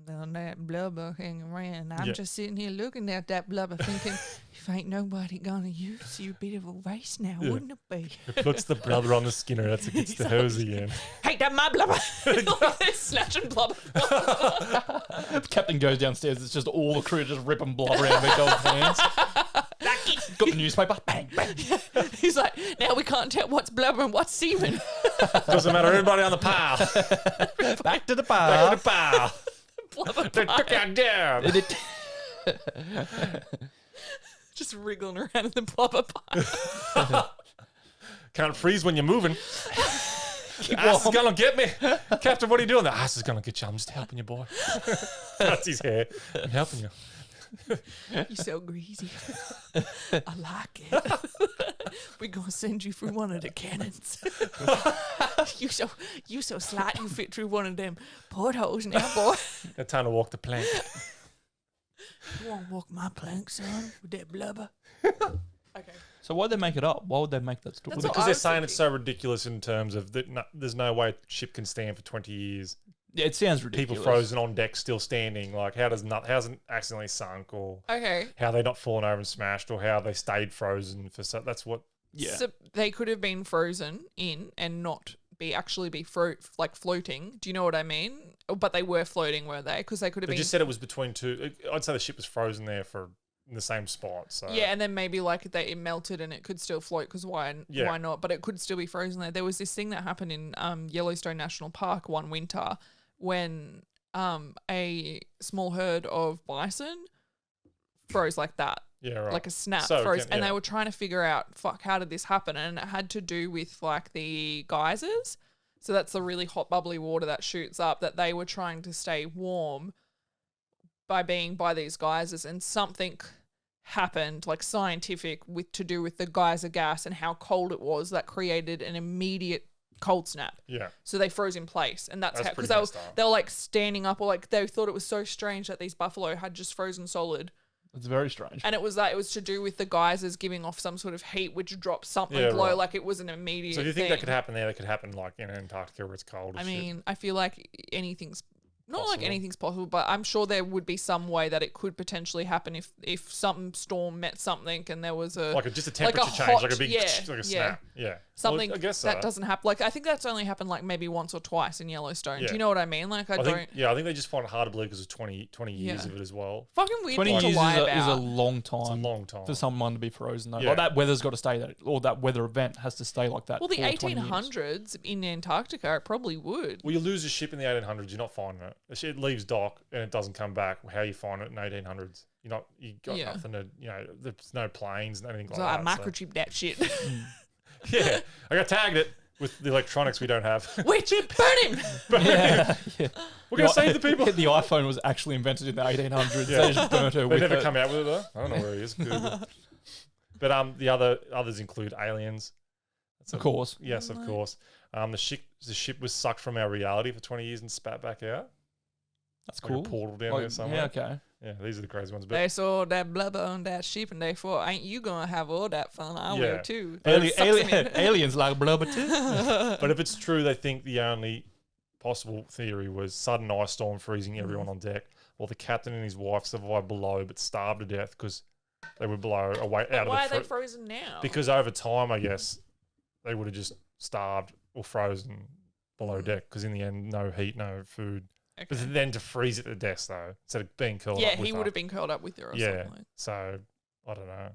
[SPEAKER 1] On that blubber hanging around. I'm
[SPEAKER 2] Yeah.
[SPEAKER 1] just sitting here looking at that blubber thinking, if ain't nobody gonna use you, a bit of a waste now,
[SPEAKER 2] Yeah.
[SPEAKER 1] wouldn't it be?
[SPEAKER 2] It puts the blubber on the Skinner. That's it gets the hose again.
[SPEAKER 1] Hey, that my blubber. Like they're snatching blubber.
[SPEAKER 3] The captain goes downstairs. It's just all the crew just ripping blubber out of their dog's hands. Got the newspaper. Bang, bang.
[SPEAKER 1] He's like, now we can't tell what's blubber and what's semen.
[SPEAKER 2] Doesn't matter. Everybody on the pile.
[SPEAKER 3] Back to the
[SPEAKER 2] Back
[SPEAKER 3] bar.
[SPEAKER 2] to the pile.
[SPEAKER 1] Blubber
[SPEAKER 2] They
[SPEAKER 1] pie.
[SPEAKER 2] took out down.
[SPEAKER 1] Just wriggling around in the blubber pie.
[SPEAKER 2] Can't freeze when you're moving.
[SPEAKER 3] Keep
[SPEAKER 2] Ass is
[SPEAKER 3] warm.
[SPEAKER 2] gonna get me. Captain, what are you doing? The ass is gonna get you. I'm just helping you, boy. That's his hair. I'm helping you.
[SPEAKER 1] You're so greasy. I like it. We're gonna send you through one of the cannons. you so slight you fit through one of them portholes now, boy.
[SPEAKER 2] Now time to walk the plank.
[SPEAKER 1] You won't walk my plank, son, with that blubber. Okay.
[SPEAKER 3] So why'd they make it up? Why would they make that story?
[SPEAKER 1] That's what
[SPEAKER 2] Because
[SPEAKER 1] I
[SPEAKER 2] they're
[SPEAKER 1] was
[SPEAKER 2] saying it's
[SPEAKER 1] thinking.
[SPEAKER 2] so ridiculous in terms of that. No, there's no way a ship can stand for 20 years.
[SPEAKER 3] Yeah, it sounds
[SPEAKER 2] People
[SPEAKER 3] ridiculous.
[SPEAKER 2] frozen on deck, still standing. Like, how's it accidentally sunk, or
[SPEAKER 1] Okay.
[SPEAKER 2] how they not fallen over and smashed, or how they stayed frozen for so. That's what.
[SPEAKER 3] Yeah.
[SPEAKER 1] So they could have been frozen in and not actually be floating. Do you know what I mean? But they were floating, were they? Because they could have
[SPEAKER 2] They
[SPEAKER 1] been.
[SPEAKER 2] just said it was between two. I'd say the ship was frozen there in the same spot. So
[SPEAKER 1] Yeah, and then maybe like it melted and it could still float because why not? But it could still be frozen there. There was this thing that happened in Yellowstone National Park one winter when a small herd of bison froze like that.
[SPEAKER 2] Yeah, right.
[SPEAKER 1] Like a snap
[SPEAKER 2] So
[SPEAKER 1] froze.
[SPEAKER 2] can-
[SPEAKER 1] And
[SPEAKER 2] yeah.
[SPEAKER 1] they were trying to figure out, how did this happen? And it had to do with like the geysers. So that's the really hot bubbly water that shoots up that they were trying to stay warm by being by these geysers, and something happened like scientific to do with the geyser gas and how cold it was that created an immediate cold snap.
[SPEAKER 2] Yeah.
[SPEAKER 1] So they froze in place, and that's how,
[SPEAKER 2] That's
[SPEAKER 1] because
[SPEAKER 2] pretty messed up.
[SPEAKER 1] they were like standing up, or like they thought it was so strange that these buffalo had just frozen solid.
[SPEAKER 3] It's very strange.
[SPEAKER 1] And it was to do with the geysers giving off some sort of heat, which dropped something
[SPEAKER 2] Yeah,
[SPEAKER 1] below.
[SPEAKER 2] right.
[SPEAKER 1] Like it was an immediate.
[SPEAKER 2] So do you think
[SPEAKER 1] thing.
[SPEAKER 2] that could happen there? That could happen like in Antarctica where it's cold.
[SPEAKER 1] I
[SPEAKER 2] as shit?
[SPEAKER 1] mean, I feel like anything's not like
[SPEAKER 2] Possible.
[SPEAKER 1] anything's possible, but I'm sure there would be some way that it could potentially happen if some storm met something and there was a
[SPEAKER 2] like just a
[SPEAKER 1] like a
[SPEAKER 2] temperature change,
[SPEAKER 1] hot-
[SPEAKER 2] like a big,
[SPEAKER 1] yeah,
[SPEAKER 2] like a
[SPEAKER 1] yeah.
[SPEAKER 2] snap. Yeah.
[SPEAKER 1] something
[SPEAKER 2] Well, I guess so.
[SPEAKER 1] that doesn't happen. Like I think that's only happened like maybe once or twice in Yellowstone. Do
[SPEAKER 2] Yeah.
[SPEAKER 1] you know what I mean? Like I don't.
[SPEAKER 2] think they just find it hard to believe because of 20 years
[SPEAKER 1] Yeah.
[SPEAKER 2] of it as well.
[SPEAKER 1] Fucking weird
[SPEAKER 3] 20
[SPEAKER 1] thing to
[SPEAKER 3] years
[SPEAKER 1] lie
[SPEAKER 3] is a
[SPEAKER 1] about.
[SPEAKER 3] long time.
[SPEAKER 2] It's a long time.
[SPEAKER 3] For someone to be frozen though.
[SPEAKER 2] Yeah.
[SPEAKER 3] Like that weather's got to stay that, or that weather event has to stay like that.
[SPEAKER 1] Well, the
[SPEAKER 3] for 20 years.
[SPEAKER 1] 1800s in Antarctica, it probably would.
[SPEAKER 2] Well, you lose a ship in the 1800s, you're not finding it. The ship leaves dock and it doesn't come back. How you find it in 1800s? You got
[SPEAKER 1] Yeah.
[SPEAKER 2] nothing to, there's no planes and anything like
[SPEAKER 1] So I
[SPEAKER 2] that. so-
[SPEAKER 1] microchip that shit.
[SPEAKER 2] Yeah, I got tagged it with the electronics we don't have.
[SPEAKER 1] Witch, burn him!
[SPEAKER 3] Yeah, yeah.
[SPEAKER 2] We're gonna save the people.
[SPEAKER 3] The iPhone was actually invented in the 1800s.
[SPEAKER 2] Yeah.
[SPEAKER 3] They just burnt her
[SPEAKER 2] They
[SPEAKER 3] with
[SPEAKER 2] never
[SPEAKER 3] it.
[SPEAKER 2] come out with it though. I don't know where he is. Google. But the others include aliens. That's
[SPEAKER 3] Of course.
[SPEAKER 2] Yes, of course. The ship was sucked from our reality for 20 years and spat back out.
[SPEAKER 3] That's
[SPEAKER 2] Like
[SPEAKER 3] cool.
[SPEAKER 2] a portal down
[SPEAKER 3] Like,
[SPEAKER 2] there somewhere.
[SPEAKER 3] yeah, okay.
[SPEAKER 2] Yeah, these are the crazy ones. But
[SPEAKER 1] They saw that blubber on that ship and they thought, ain't you gonna have all that fun? I
[SPEAKER 2] Yeah.
[SPEAKER 1] will too.
[SPEAKER 3] Aliens like blubber too.
[SPEAKER 2] but if it's true, they think the only possible theory was sudden ice storm freezing everyone on deck, while the captain and his wife survived below but starved to death because they were below away out
[SPEAKER 1] Why are
[SPEAKER 2] of
[SPEAKER 1] they
[SPEAKER 2] the
[SPEAKER 1] frozen now?
[SPEAKER 2] because over time, I guess they would have just starved or frozen below deck because in the end, no heat, no food.
[SPEAKER 1] Okay.
[SPEAKER 2] But then to freeze at the desk though, instead of being curled
[SPEAKER 1] Yeah,
[SPEAKER 2] up with
[SPEAKER 1] he
[SPEAKER 2] her.
[SPEAKER 1] would have been curled up with her or
[SPEAKER 2] Yeah.
[SPEAKER 1] something.
[SPEAKER 2] So I don't know.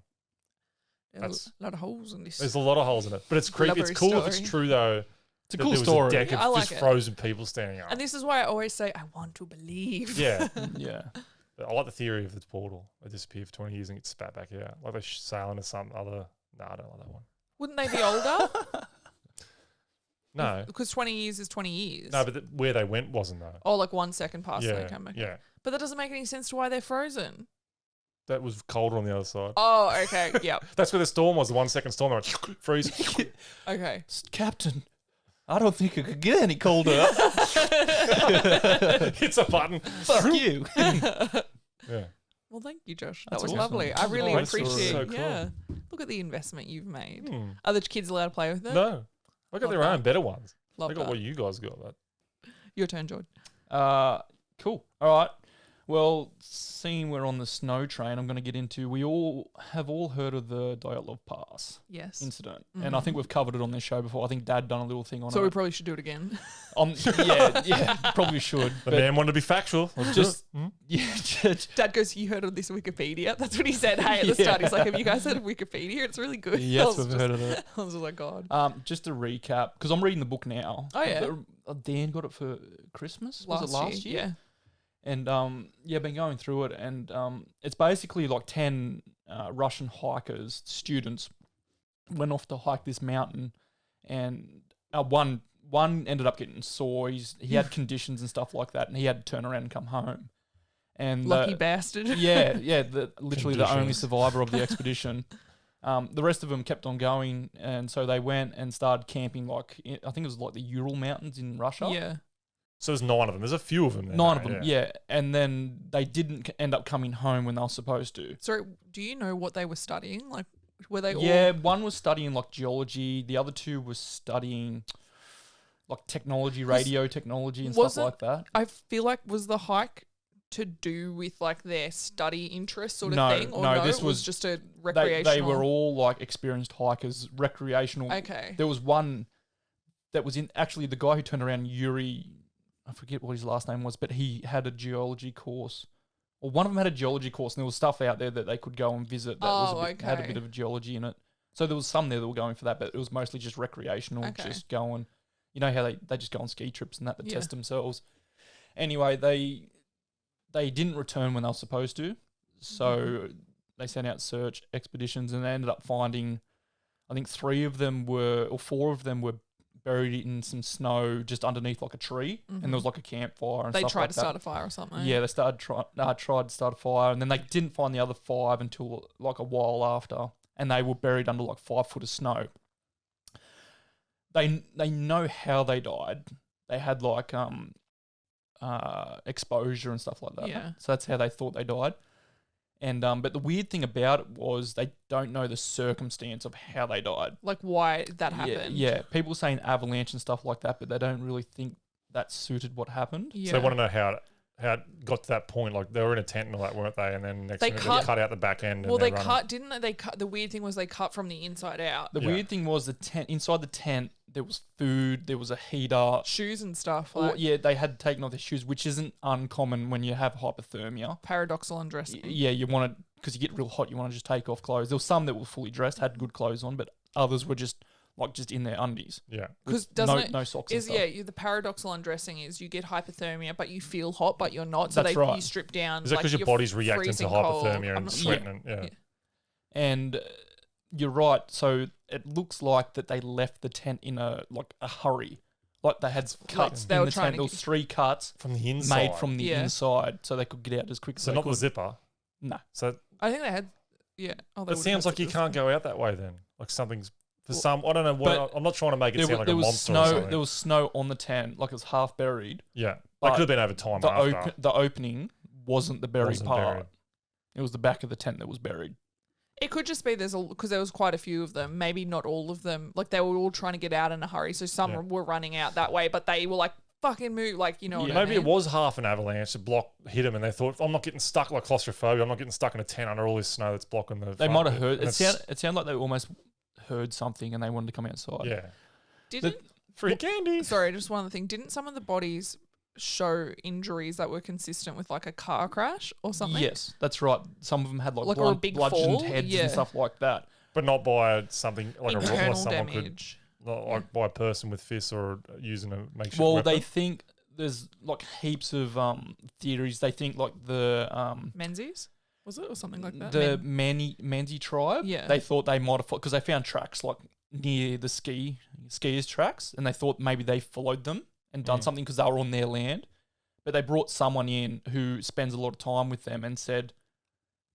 [SPEAKER 1] There's
[SPEAKER 2] That's-
[SPEAKER 1] a lot of holes in this.
[SPEAKER 2] There's a lot of holes in it, but it's creepy. It's
[SPEAKER 1] Blubbery
[SPEAKER 2] cool if it's
[SPEAKER 1] story.
[SPEAKER 2] true though.
[SPEAKER 3] It's a
[SPEAKER 2] that
[SPEAKER 3] cool
[SPEAKER 2] there was
[SPEAKER 3] story.
[SPEAKER 2] a deck
[SPEAKER 1] Yeah,
[SPEAKER 2] of
[SPEAKER 1] I like
[SPEAKER 2] just
[SPEAKER 1] it.
[SPEAKER 2] frozen people standing up.
[SPEAKER 1] And this is why I always say, I want to believe.
[SPEAKER 2] Yeah.
[SPEAKER 3] Yeah.
[SPEAKER 2] I like the theory of the portal. They disappear for 20 years and get spat back out. Like they sail into some other. No, I don't like that one.
[SPEAKER 1] Wouldn't they be older?
[SPEAKER 2] No.
[SPEAKER 1] Because 20 years is 20 years.
[SPEAKER 2] No, but where they went wasn't though.
[SPEAKER 1] Oh, like 1 second past and
[SPEAKER 2] Yeah,
[SPEAKER 1] they come back.
[SPEAKER 2] yeah.
[SPEAKER 1] But that doesn't make any sense to why they're frozen.
[SPEAKER 2] That was colder on the other side.
[SPEAKER 1] Oh, okay. Yep.
[SPEAKER 2] That's where the storm was, the 1 second storm. They went freeze.
[SPEAKER 1] Okay.
[SPEAKER 3] Captain, I don't think it could get any colder.
[SPEAKER 2] Hits a button.
[SPEAKER 3] Fuck you.
[SPEAKER 2] Yeah.
[SPEAKER 1] Well, thank you, Josh. That
[SPEAKER 3] That's
[SPEAKER 1] was
[SPEAKER 3] awesome.
[SPEAKER 1] lovely. I really
[SPEAKER 2] Great story.
[SPEAKER 1] appreciate
[SPEAKER 2] So
[SPEAKER 1] it.
[SPEAKER 2] cool.
[SPEAKER 1] Yeah. Look at the investment you've made.
[SPEAKER 2] Hmm.
[SPEAKER 1] Are the kids allowed to play with it?
[SPEAKER 2] No. I got
[SPEAKER 1] Love
[SPEAKER 2] their
[SPEAKER 1] that.
[SPEAKER 2] own better ones.
[SPEAKER 1] Love
[SPEAKER 2] They got
[SPEAKER 1] that.
[SPEAKER 2] what you guys got. That.
[SPEAKER 1] Your turn, George.
[SPEAKER 3] Cool. All right. Well, seeing we're on the snow train, I'm going to get into. We all have heard of the Dyatlov Pass
[SPEAKER 1] Yes.
[SPEAKER 3] Incident, and I think we've covered it on this show before. I think Dad done a little thing on
[SPEAKER 1] So
[SPEAKER 3] it.
[SPEAKER 1] we probably should do it again.
[SPEAKER 3] Yeah, probably should.
[SPEAKER 2] The
[SPEAKER 3] But
[SPEAKER 2] man wanted to be factual. Let's do
[SPEAKER 3] just
[SPEAKER 2] it. Hmm?
[SPEAKER 3] yeah,
[SPEAKER 1] Dad goes, "You heard of this Wikipedia?" That's what he said. Hey, at the start, he's like, "Have you guys heard of Wikipedia? It's really good." I
[SPEAKER 3] yes,
[SPEAKER 1] was
[SPEAKER 3] we've
[SPEAKER 1] just-
[SPEAKER 3] heard of it.
[SPEAKER 1] I was just like, God.
[SPEAKER 3] Just to recap, because I'm reading the book now.
[SPEAKER 1] Oh, yeah.
[SPEAKER 3] Dan got it for Christmas. Was it last year?
[SPEAKER 1] Yeah.
[SPEAKER 3] And been going through it, and it's basically like 10 Russian hikers, students, went off to hike this mountain, and one ended up getting sore. He had conditions and stuff like that, and he had to turn around and come home. And
[SPEAKER 1] Lucky bastard.
[SPEAKER 3] literally the only
[SPEAKER 2] Conditions.
[SPEAKER 3] survivor of the expedition. The rest of them kept on going, and so they went and started camping. I think it was like the Ural Mountains in Russia.
[SPEAKER 1] Yeah.
[SPEAKER 2] So there's 9 of them. There's a few of them there.
[SPEAKER 3] 9 of them, yeah. And then they didn't end up coming home when they were supposed to.
[SPEAKER 1] Sorry, do you know what they were studying? Like, were they all?
[SPEAKER 3] Yeah, one was studying like geology. The other 2 was studying like technology, radio technology and stuff
[SPEAKER 1] wasn't-
[SPEAKER 3] like that.
[SPEAKER 1] I feel like was the hike to do with like their study interest sort of
[SPEAKER 3] No,
[SPEAKER 1] thing? Or
[SPEAKER 3] no,
[SPEAKER 1] no,
[SPEAKER 3] this
[SPEAKER 1] it
[SPEAKER 3] was-
[SPEAKER 1] just a
[SPEAKER 3] They
[SPEAKER 1] recreational.
[SPEAKER 3] were all like experienced hikers, recreational.
[SPEAKER 1] Okay.
[SPEAKER 3] There was one that was in, actually the guy who turned around, Yuri, I forget what his last name was, but he had a geology course. Or one of them had a geology course, and there was stuff out there that they could go and visit that had a
[SPEAKER 1] okay.
[SPEAKER 3] bit of geology in it. So there was some there that were going for that, but it was mostly just recreational,
[SPEAKER 1] Okay.
[SPEAKER 3] just going. You know how they just go on ski trips and that,
[SPEAKER 1] Yeah.
[SPEAKER 3] test themselves. Anyway, they didn't return when they were supposed to, so they sent out search expeditions, and they ended up finding, I think 4 of them were buried in some snow just underneath like a tree, and there was like a campfire and
[SPEAKER 1] They
[SPEAKER 3] stuff
[SPEAKER 1] tried
[SPEAKER 3] like
[SPEAKER 1] to
[SPEAKER 3] that.
[SPEAKER 1] start a fire or something.
[SPEAKER 3] Yeah, they tried to start a fire, and then they didn't find the other 5 until like a while after, and they were buried under like 5 foot of snow. They know how they died. They had like exposure and stuff like that.
[SPEAKER 1] Yeah.
[SPEAKER 3] So that's how they thought they died. And but the weird thing about it was they don't know the circumstance of how they died.
[SPEAKER 1] Like why that happened.
[SPEAKER 3] Yeah, people saying avalanche and stuff like that, but they don't really think that suited what happened.
[SPEAKER 1] Yeah.
[SPEAKER 2] So they want to know how it got to that point. Like they were in a tent and all that, weren't they? And then next
[SPEAKER 1] They
[SPEAKER 2] thing
[SPEAKER 1] cut-
[SPEAKER 2] they cut out the back end.
[SPEAKER 1] Well,
[SPEAKER 2] and
[SPEAKER 1] they
[SPEAKER 2] they're running.
[SPEAKER 1] cut, didn't they? They cut. The weird thing was they cut from the inside out.
[SPEAKER 3] The
[SPEAKER 2] Yeah.
[SPEAKER 3] weird thing was the tent inside the tent there was food, there was a heater.
[SPEAKER 1] Shoes and stuff.
[SPEAKER 3] Or,
[SPEAKER 1] Like
[SPEAKER 3] yeah, they had taken off their shoes, which isn't uncommon when you have hypothermia.
[SPEAKER 1] paradoxal undressing.
[SPEAKER 3] Yeah, you want to, because you get real hot, you want to just take off clothes. There were some that were fully dressed, had good clothes on, but others were just in their undies.
[SPEAKER 2] Yeah.
[SPEAKER 1] Because
[SPEAKER 3] With
[SPEAKER 1] doesn't it
[SPEAKER 3] no socks
[SPEAKER 1] is
[SPEAKER 3] and stuff.
[SPEAKER 1] the paradoxal undressing is you get hypothermia but you feel hot but you're not, so
[SPEAKER 3] That's
[SPEAKER 1] you
[SPEAKER 3] right.
[SPEAKER 1] strip down.
[SPEAKER 2] Is that because your
[SPEAKER 1] you're
[SPEAKER 2] body's reacting to
[SPEAKER 1] freezing cold.
[SPEAKER 2] hypothermia
[SPEAKER 1] I'm
[SPEAKER 2] and
[SPEAKER 1] not-
[SPEAKER 2] sweating? And,
[SPEAKER 1] Yeah.
[SPEAKER 3] And you're right. So it looks like that they left the tent in a hurry. Like they had cuts
[SPEAKER 1] they
[SPEAKER 3] in
[SPEAKER 1] were
[SPEAKER 3] the
[SPEAKER 1] trying
[SPEAKER 3] tent.
[SPEAKER 1] to
[SPEAKER 3] There was 3 cuts
[SPEAKER 2] From the inside.
[SPEAKER 3] made from the
[SPEAKER 1] Yeah.
[SPEAKER 3] inside, so they could get out as quick as
[SPEAKER 2] So
[SPEAKER 3] they
[SPEAKER 2] not
[SPEAKER 3] could.
[SPEAKER 2] the zipper.
[SPEAKER 3] No.
[SPEAKER 2] So
[SPEAKER 1] I think they had. Yeah. Oh, they
[SPEAKER 2] it
[SPEAKER 1] would've
[SPEAKER 2] sounds
[SPEAKER 1] had
[SPEAKER 2] like you
[SPEAKER 1] zippers.
[SPEAKER 2] can't go out that way then. Like something's for
[SPEAKER 3] Well,
[SPEAKER 2] some. I don't know what. I'm not trying to make it sound like a
[SPEAKER 3] was
[SPEAKER 2] monster or
[SPEAKER 3] snow.
[SPEAKER 2] something.
[SPEAKER 3] There was snow on the tent, like it was half buried.
[SPEAKER 2] Yeah,
[SPEAKER 3] but
[SPEAKER 2] that could have been over time. after.
[SPEAKER 3] The opening wasn't the buried
[SPEAKER 2] Wasn't
[SPEAKER 3] part.
[SPEAKER 2] buried.
[SPEAKER 3] It was the back of the tent that was buried.
[SPEAKER 1] It could just be because there was quite a few of them. Maybe not all of them. Like they were all trying to get out in a hurry, so some
[SPEAKER 2] Yeah.
[SPEAKER 1] were running out that way, but they were like fucking move, like you know. What I
[SPEAKER 2] Maybe
[SPEAKER 1] mean?
[SPEAKER 2] it was half an avalanche. The block hit them, and they thought, "I'm not getting stuck like claustrophobia. I'm not getting stuck in a tent under all this snow that's blocking the."
[SPEAKER 3] They
[SPEAKER 2] front
[SPEAKER 3] might have
[SPEAKER 2] bit."
[SPEAKER 3] heard.
[SPEAKER 2] And
[SPEAKER 3] It sounded like they almost heard something and they wanted to come outside.
[SPEAKER 2] Yeah,
[SPEAKER 1] Didn't
[SPEAKER 2] free candy.
[SPEAKER 1] sorry, just one other thing. Didn't some of the bodies show injuries that were consistent with like a car crash or something?
[SPEAKER 3] Yes, that's right. Some of them had
[SPEAKER 1] Like, or a big
[SPEAKER 3] bludgeoned
[SPEAKER 1] fall?
[SPEAKER 3] heads
[SPEAKER 1] Yeah.
[SPEAKER 3] and stuff like that.
[SPEAKER 2] But not by something like a rock,
[SPEAKER 1] Internal
[SPEAKER 2] someone
[SPEAKER 1] damage.
[SPEAKER 2] could, not like by a person with fists or using a makeshift
[SPEAKER 3] Well,
[SPEAKER 2] weapon.
[SPEAKER 3] they think there's like heaps of theories. They think like the
[SPEAKER 1] Menzies? Was it or something like that?
[SPEAKER 3] the Manzi tribe.
[SPEAKER 1] Yeah.
[SPEAKER 3] They thought they might have because they found tracks like near the skiers tracks, and they thought maybe they followed them and done something because they were on their land. But they brought someone in who spends a lot of time with them and said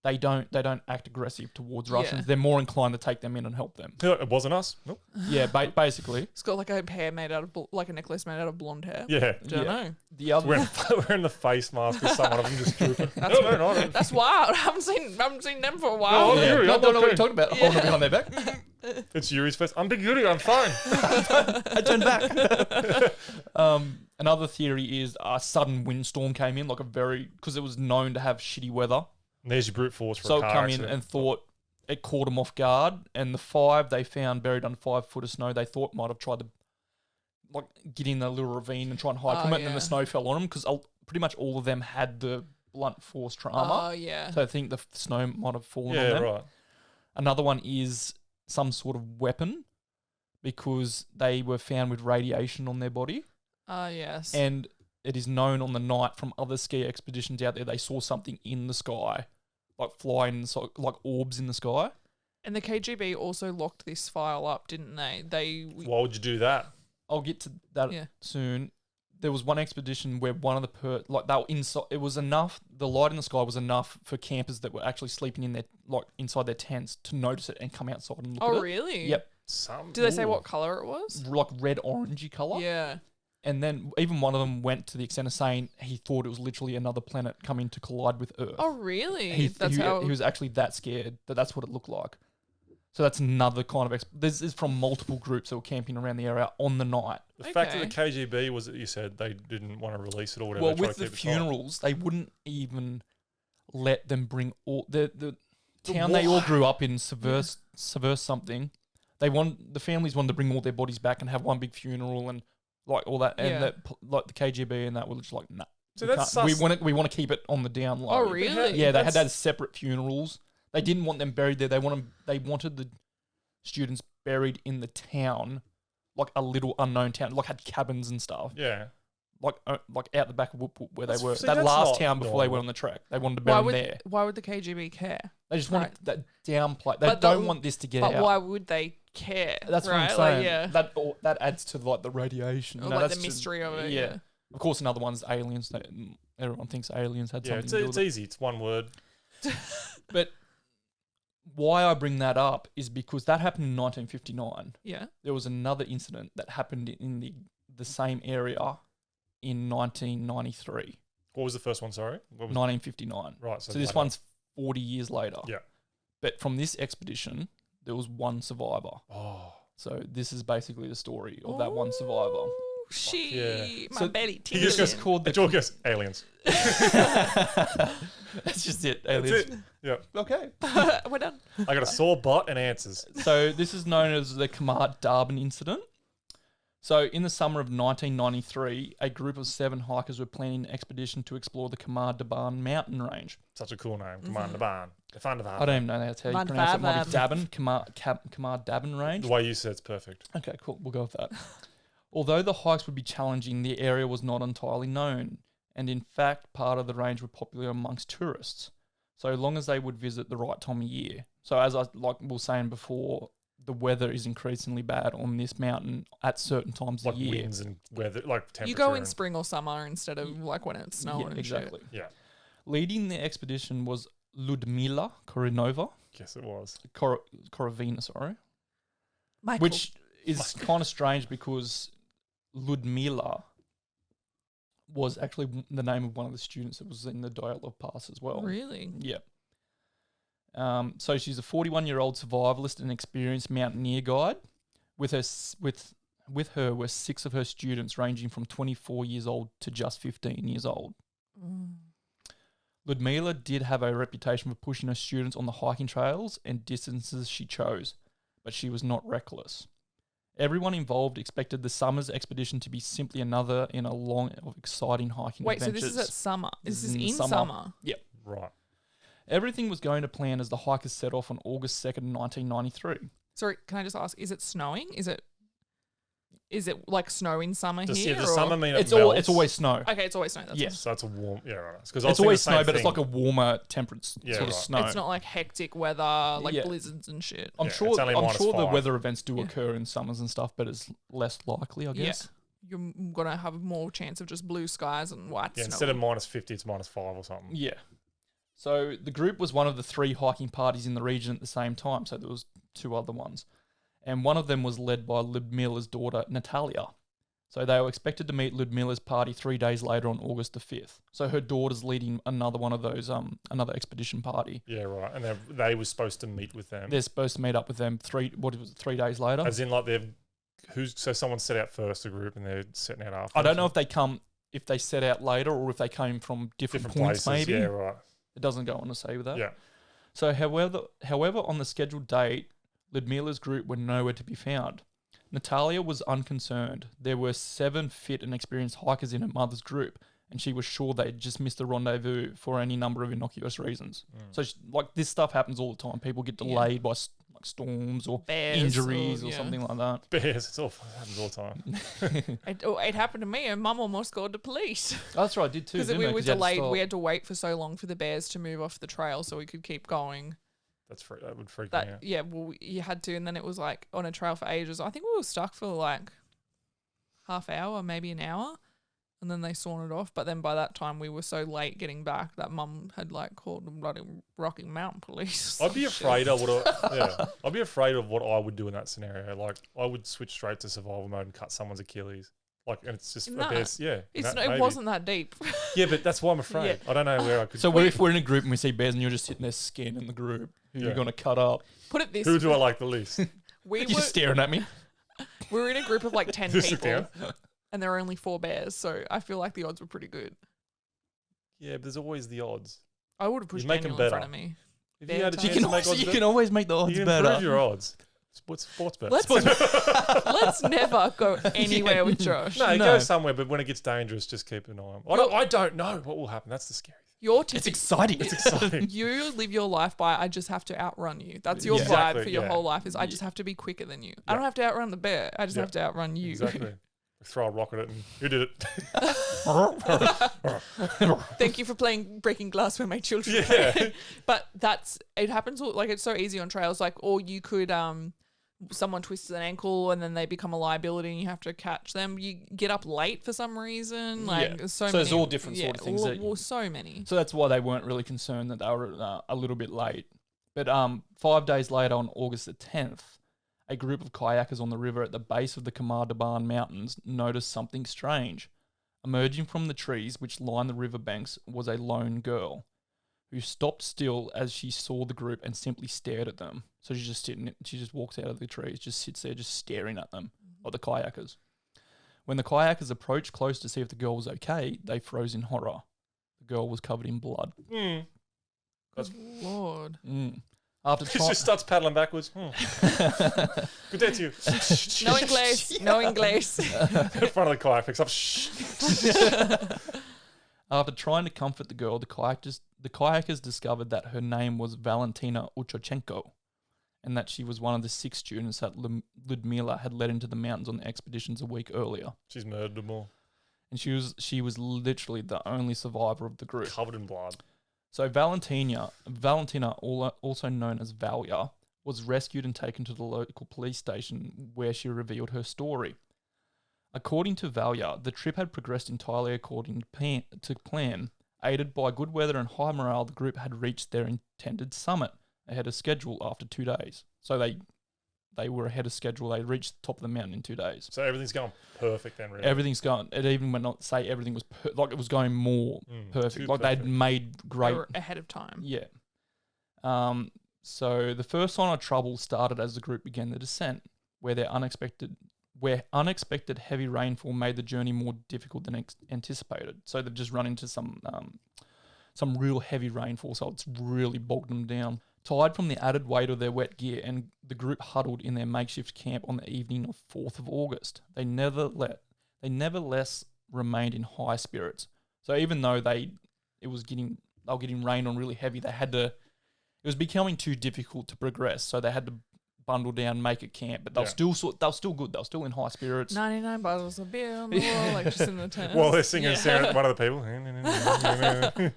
[SPEAKER 3] they don't act aggressive towards Russians.
[SPEAKER 1] Yeah.
[SPEAKER 3] They're more inclined to take them in and help them.
[SPEAKER 2] It wasn't us. Nope.
[SPEAKER 3] Yeah, basically.
[SPEAKER 1] It's got like a hair made out of like a necklace made out of blonde hair.
[SPEAKER 2] Yeah.
[SPEAKER 1] Don't know.
[SPEAKER 3] The other
[SPEAKER 2] Wearing the face mask with someone of them just drooping.
[SPEAKER 1] That's wild. I haven't seen them for a
[SPEAKER 2] No,
[SPEAKER 1] while.
[SPEAKER 2] I'm Yuri,
[SPEAKER 3] I
[SPEAKER 2] I'm
[SPEAKER 3] don't know what
[SPEAKER 2] okay.
[SPEAKER 3] you're talking about. Holding it behind their back.
[SPEAKER 2] It's Yuri's face. I'm Big Yuri. I'm fine.
[SPEAKER 3] I turned back. Another theory is a sudden windstorm came in, because it was known to have shitty weather.
[SPEAKER 2] And there's your brute force for
[SPEAKER 3] So
[SPEAKER 2] a
[SPEAKER 3] it
[SPEAKER 2] car
[SPEAKER 3] come
[SPEAKER 2] accident.
[SPEAKER 3] in and thought it caught them off guard. And the 5 they found buried under 5 foot of snow, they thought might have tried to get in a little ravine and try and hide from it. And then the snow fell on them because pretty much all of them had the blunt force trauma.
[SPEAKER 1] Oh, yeah.
[SPEAKER 3] So I think the snow might have fallen on
[SPEAKER 2] Yeah,
[SPEAKER 3] them.
[SPEAKER 2] right.
[SPEAKER 3] Another one is some sort of weapon because they were found with radiation on their body.
[SPEAKER 1] Yes.
[SPEAKER 3] And it is known on the night from other ski expeditions out there, they saw something in the sky, like flying, like orbs in the sky.
[SPEAKER 1] And the KGB also locked this file up, didn't they?
[SPEAKER 2] Why would you do that?
[SPEAKER 3] I'll get to that soon. There was one expedition where one of the they were inside. It was enough. The light in the sky was enough for campers that were actually sleeping in their inside their tents to notice it and come outside and look at it.
[SPEAKER 1] Oh, really?
[SPEAKER 3] Yep.
[SPEAKER 1] Did they say what color it was?
[SPEAKER 3] Like red orangey color.
[SPEAKER 1] Yeah.
[SPEAKER 3] And then even one of them went to the extent of saying he thought it was literally another planet coming to collide with Earth.
[SPEAKER 1] Oh, really?
[SPEAKER 3] He was actually that scared that's what it looked like. So that's another kind of... This is from multiple groups that were camping around the area on the night.
[SPEAKER 2] The fact that the KGB was that you said they didn't want to release it or whatever.
[SPEAKER 3] Well,
[SPEAKER 2] they tried
[SPEAKER 3] with
[SPEAKER 2] to
[SPEAKER 3] the
[SPEAKER 2] keep it quiet.
[SPEAKER 3] funerals, they wouldn't even let them bring all... The town they all grew up in, Seversk something, the families wanted to bring all their bodies back and have one big funeral and like all that. And the KGB and that were just like, nah.
[SPEAKER 2] So
[SPEAKER 3] we want to keep it on the down low.
[SPEAKER 1] Oh, really?
[SPEAKER 3] Yeah, they had to have separate funerals. They didn't want them buried there. They wanted the students buried in the town, like a little unknown town, like had cabins and stuff.
[SPEAKER 2] Yeah.
[SPEAKER 3] Like out the back of Whoop Whoop where they were.
[SPEAKER 2] See,
[SPEAKER 3] That
[SPEAKER 2] that's
[SPEAKER 3] last
[SPEAKER 2] not
[SPEAKER 3] town before they went on the track. They wanted to bury them there.
[SPEAKER 1] Why would the KGB care?
[SPEAKER 3] They just wanted that downplay. They
[SPEAKER 1] But
[SPEAKER 3] don't want this to get out.
[SPEAKER 1] But why would they care?
[SPEAKER 3] That's what I'm
[SPEAKER 1] right?
[SPEAKER 3] saying.
[SPEAKER 1] Like,
[SPEAKER 3] That adds to like the radiation.
[SPEAKER 1] Or
[SPEAKER 3] You know,
[SPEAKER 1] like
[SPEAKER 3] that's
[SPEAKER 1] the mystery of it.
[SPEAKER 3] Yeah. Of course, another one's aliens. Everyone thinks aliens had
[SPEAKER 2] Yeah,
[SPEAKER 3] something to do
[SPEAKER 2] it's
[SPEAKER 3] with it.
[SPEAKER 2] easy. It's one word.
[SPEAKER 3] But why I bring that up is because that happened in 1959.
[SPEAKER 1] Yeah.
[SPEAKER 3] There was another incident that happened in the same area in 1993.
[SPEAKER 2] What was the first one? Sorry. What was
[SPEAKER 3] 1959.
[SPEAKER 2] Right.
[SPEAKER 3] So this one's 40 years later.
[SPEAKER 2] Yeah.
[SPEAKER 3] But from this expedition, there was one survivor.
[SPEAKER 2] Oh.
[SPEAKER 3] So this is basically the story of that one survivor.
[SPEAKER 2] yeah.
[SPEAKER 1] My
[SPEAKER 3] So
[SPEAKER 1] belly
[SPEAKER 2] He just goes
[SPEAKER 1] tingling.
[SPEAKER 2] It's all goes aliens.
[SPEAKER 3] That's just it.
[SPEAKER 2] That's
[SPEAKER 3] Aliens.
[SPEAKER 2] it. Yeah.
[SPEAKER 3] Okay.
[SPEAKER 1] We're done.
[SPEAKER 2] I got a sore butt and answers.
[SPEAKER 3] So this is known as the Khamar-Daban Incident. So in the summer of 1993, a group of 7 hikers were planning an expedition to explore the Khamar-Daban mountain range.
[SPEAKER 2] Such a cool name. Khamar-Daban.
[SPEAKER 3] I don't even know that's how you pronounce it. It might be Daban, Khamar-Daban range.
[SPEAKER 2] The way you said it's perfect.
[SPEAKER 3] Okay, cool. We'll go with that. Although the hikes would be challenging, the area was not entirely known. And in fact, part of the range were popular amongst tourists, so long as they would visit the right time of year. So as I was saying before, the weather is increasingly bad on this mountain at certain times
[SPEAKER 2] Like
[SPEAKER 3] of year.
[SPEAKER 2] winds and weather, like temperature.
[SPEAKER 1] You go in
[SPEAKER 2] and-
[SPEAKER 1] spring or summer instead of like when it's snowing.
[SPEAKER 3] Yeah,
[SPEAKER 1] and
[SPEAKER 3] exactly.
[SPEAKER 2] Yeah.
[SPEAKER 3] Leading the expedition was Ludmila Korinova,
[SPEAKER 2] Yes, it was.
[SPEAKER 3] Korovina, sorry,
[SPEAKER 1] Michael.
[SPEAKER 3] which is kind of strange because Ludmila was actually the name of one of the students that was in the Dyatlov Pass as well.
[SPEAKER 1] Really?
[SPEAKER 3] Yeah. So she's a 41-year-old survivalist and experienced mountaineer guide. With her were 6 of her students, ranging from 24 years old to just 15 years old. Ludmila did have a reputation for pushing her students on the hiking trails and distances she chose, but she was not reckless. Everyone involved expected the summer's expedition to be simply another in a long of exciting hiking
[SPEAKER 1] Wait,
[SPEAKER 3] adventures.
[SPEAKER 1] so this is at summer. This is in
[SPEAKER 3] summer.
[SPEAKER 1] summer.
[SPEAKER 3] Yep.
[SPEAKER 2] Right.
[SPEAKER 3] Everything was going to plan as the hikers set off on August 2nd, 1993.
[SPEAKER 1] Sorry, can I just ask, is it snowing? Is it Is it like snow in summer
[SPEAKER 2] Does,
[SPEAKER 1] here?
[SPEAKER 2] yeah, does
[SPEAKER 1] or-
[SPEAKER 2] summer mean
[SPEAKER 3] It's
[SPEAKER 2] melts?
[SPEAKER 3] it's always snow.
[SPEAKER 1] Okay, it's always snow. That's
[SPEAKER 3] Yes.
[SPEAKER 2] So it's a warm. Yeah, right.
[SPEAKER 3] It's always snow, but it's like a warmer temperate
[SPEAKER 2] Yeah,
[SPEAKER 3] sort of
[SPEAKER 2] right.
[SPEAKER 3] snow.
[SPEAKER 1] It's not like hectic weather, like
[SPEAKER 3] Yeah.
[SPEAKER 1] blizzards and shit.
[SPEAKER 3] I'm
[SPEAKER 2] Yeah,
[SPEAKER 3] sure.
[SPEAKER 2] it's only
[SPEAKER 3] I'm
[SPEAKER 2] minus
[SPEAKER 3] sure the
[SPEAKER 2] 5.
[SPEAKER 3] weather events do
[SPEAKER 1] Yeah.
[SPEAKER 3] occur in summers and stuff, but it's less likely, I guess.
[SPEAKER 1] You're gonna have more chance of just blue skies and white
[SPEAKER 2] Yeah,
[SPEAKER 1] snow.
[SPEAKER 2] instead of minus 50, it's minus 5 or something.
[SPEAKER 3] Yeah. So the group was one of the 3 hiking parties in the region at the same time. So there was 2 other ones, and one of them was led by Ludmila's daughter Natalia. So they were expected to meet Ludmila's party 3 days later on August the 5th. So her daughter's leading another one of those another expedition party.
[SPEAKER 2] Yeah, right. And they were supposed to meet with them.
[SPEAKER 3] They're supposed to meet up with them 3 days later.
[SPEAKER 2] As in, like, so someone set out first, a group, and they're setting out after.
[SPEAKER 3] I don't know if they set out later or if they came from different points.
[SPEAKER 2] places.
[SPEAKER 3] Maybe
[SPEAKER 2] Yeah, right.
[SPEAKER 3] it doesn't go on to say with that.
[SPEAKER 2] Yeah.
[SPEAKER 3] So, however, on the scheduled date, Ludmila's group were nowhere to be found. Natalia was unconcerned. There were 7 fit and experienced hikers in her mother's group, and she was sure they'd just missed the rendezvous for any number of innocuous reasons. So, this stuff happens all the time. People get delayed by like storms or
[SPEAKER 1] Bears
[SPEAKER 3] injuries
[SPEAKER 1] or-
[SPEAKER 3] or
[SPEAKER 1] yeah.
[SPEAKER 3] something like that.
[SPEAKER 2] Bears, it happens all the time.
[SPEAKER 1] It happened to me, and Mum almost called the police
[SPEAKER 3] That's right, I did too.
[SPEAKER 1] because
[SPEAKER 3] didn't
[SPEAKER 1] we
[SPEAKER 3] I?
[SPEAKER 1] were
[SPEAKER 3] 'Cause you had to
[SPEAKER 1] delayed.
[SPEAKER 3] stop.
[SPEAKER 1] We had to wait for so long for the bears to move off the trail so we could keep going.
[SPEAKER 2] That would freak me out.
[SPEAKER 1] That yeah, well, you had to, and then it was like on a trail for ages. I think we were stuck for like half hour, maybe an hour, and then they sauntered off. But then by that time, we were so late getting back that Mum had like called the bloody Rocky Mountain Police.
[SPEAKER 2] I'd be afraid I would have. I'd be afraid of what I would do in that scenario. Like, I would switch straight to survival mode and cut someone's Achilles. Like, and it's just
[SPEAKER 1] Nah.
[SPEAKER 2] a bear's. Yeah,
[SPEAKER 1] It
[SPEAKER 2] maybe.
[SPEAKER 1] wasn't that deep.
[SPEAKER 2] Yeah, but that's why I'm afraid. I don't know where I could.
[SPEAKER 3] So if we're in a group and we see bears and you're just sitting there scanning the group, who you're
[SPEAKER 2] Yeah.
[SPEAKER 3] going to cut up?
[SPEAKER 1] Put it this
[SPEAKER 2] Who
[SPEAKER 1] way.
[SPEAKER 2] do I like the least?
[SPEAKER 1] We
[SPEAKER 3] You're
[SPEAKER 1] were
[SPEAKER 3] just staring at me.
[SPEAKER 1] we were in a group of like 10
[SPEAKER 2] Just sit
[SPEAKER 1] people,
[SPEAKER 2] down.
[SPEAKER 1] and there were only 4 bears. So I feel like the odds were pretty good.
[SPEAKER 2] Yeah, but there's always the odds.
[SPEAKER 1] I would have pushed
[SPEAKER 2] make 'em
[SPEAKER 1] Daniel in front
[SPEAKER 2] better.
[SPEAKER 1] of me.
[SPEAKER 2] If
[SPEAKER 1] Bear
[SPEAKER 2] you had a
[SPEAKER 1] time.
[SPEAKER 2] chance to make odds
[SPEAKER 3] You
[SPEAKER 2] better,
[SPEAKER 3] can always make the odds
[SPEAKER 2] you can
[SPEAKER 3] better.
[SPEAKER 2] improve your odds. Sports bet.
[SPEAKER 1] Let's never go anywhere with Josh.
[SPEAKER 2] No,
[SPEAKER 3] No.
[SPEAKER 2] go somewhere, but when it gets dangerous, just keep an eye on. I don't know what will happen. That's the scary thing.
[SPEAKER 1] Your
[SPEAKER 3] It's
[SPEAKER 1] ticket.
[SPEAKER 3] exciting.
[SPEAKER 2] It's exciting.
[SPEAKER 1] You live your life by I just have to outrun you. That's your
[SPEAKER 3] Yeah.
[SPEAKER 1] vibe
[SPEAKER 2] Exactly,
[SPEAKER 1] for your
[SPEAKER 2] yeah.
[SPEAKER 1] whole life is I just have to be quicker than you. I
[SPEAKER 2] Yeah.
[SPEAKER 1] don't have to outrun the bear. I just
[SPEAKER 2] Yeah.
[SPEAKER 1] have to outrun you.
[SPEAKER 2] Exactly. Throw a rock at it and who did it?
[SPEAKER 1] Thank you for playing breaking glass when my children
[SPEAKER 2] Yeah.
[SPEAKER 1] play. But it happens like it's so easy on trails. Like, or you could someone twists an ankle and then they become a liability and you have to catch them. You get up late for some reason. Like
[SPEAKER 3] Yeah.
[SPEAKER 1] so
[SPEAKER 3] So
[SPEAKER 1] many.
[SPEAKER 3] there's all different sort of things that-
[SPEAKER 1] Well, so many.
[SPEAKER 3] So that's why they weren't really concerned that they were a little bit late. But 5 days later, on August the 10th, a group of kayakers on the river at the base of the Khamar-Daban mountains noticed something strange. Emerging from the trees which line the riverbanks was a lone girl who stopped still as she saw the group and simply stared at them. So she's just sitting, she just walks out of the trees, just sits there, just staring at them, or the kayakers. When the kayakers approached close to see if the girl was okay, they froze in horror. The girl was covered in blood.
[SPEAKER 2] Mm.
[SPEAKER 1] Good Lord.
[SPEAKER 3] After
[SPEAKER 2] He just starts paddling backwards. Good day to you.
[SPEAKER 1] No English. No English.
[SPEAKER 2] In front of the kayak, picks up. Shh.
[SPEAKER 3] After trying to comfort the girl, the kayakers discovered that her name was Valentina Uchochenko, and that she was one of the 6 students that Ludmila had led into the mountains on the expeditions a week earlier.
[SPEAKER 2] She's murdered them all.
[SPEAKER 3] And she was literally the only survivor of the group.
[SPEAKER 2] Covered in blood.
[SPEAKER 3] So Valentina, also known as Valia, was rescued and taken to the local police station where she revealed her story. According to Valia, the trip had progressed entirely according to plan. Aided by good weather and high morale, the group had reached their intended summit ahead of schedule after 2 days. So they were ahead of schedule. They reached the top of the mountain in 2 days.
[SPEAKER 2] So everything's going perfect then, really.
[SPEAKER 3] Everything's going. It even went not say everything was like it was going more perfect.
[SPEAKER 2] too
[SPEAKER 3] Like they'd
[SPEAKER 2] perfect.
[SPEAKER 3] made
[SPEAKER 1] They
[SPEAKER 3] great.
[SPEAKER 1] were ahead of time.
[SPEAKER 3] Yeah. So the first sign of trouble started as the group began the descent, where unexpected heavy rainfall made the journey more difficult than anticipated. So they've just run into some real heavy rainfall, so it's really bogged them down. Tired from the added weight of their wet gear, and the group huddled in their makeshift camp on the evening of 4th of August. They nevertheless remained in high spirits. So even though they were getting rained on really heavy, it was becoming too difficult to progress. So they had to bundle down, make a camp, but they're still good. They're still in high spirits.
[SPEAKER 1] 99 bottles of beer on the wall, like just in the tent.
[SPEAKER 2] While they're singing, one of the people.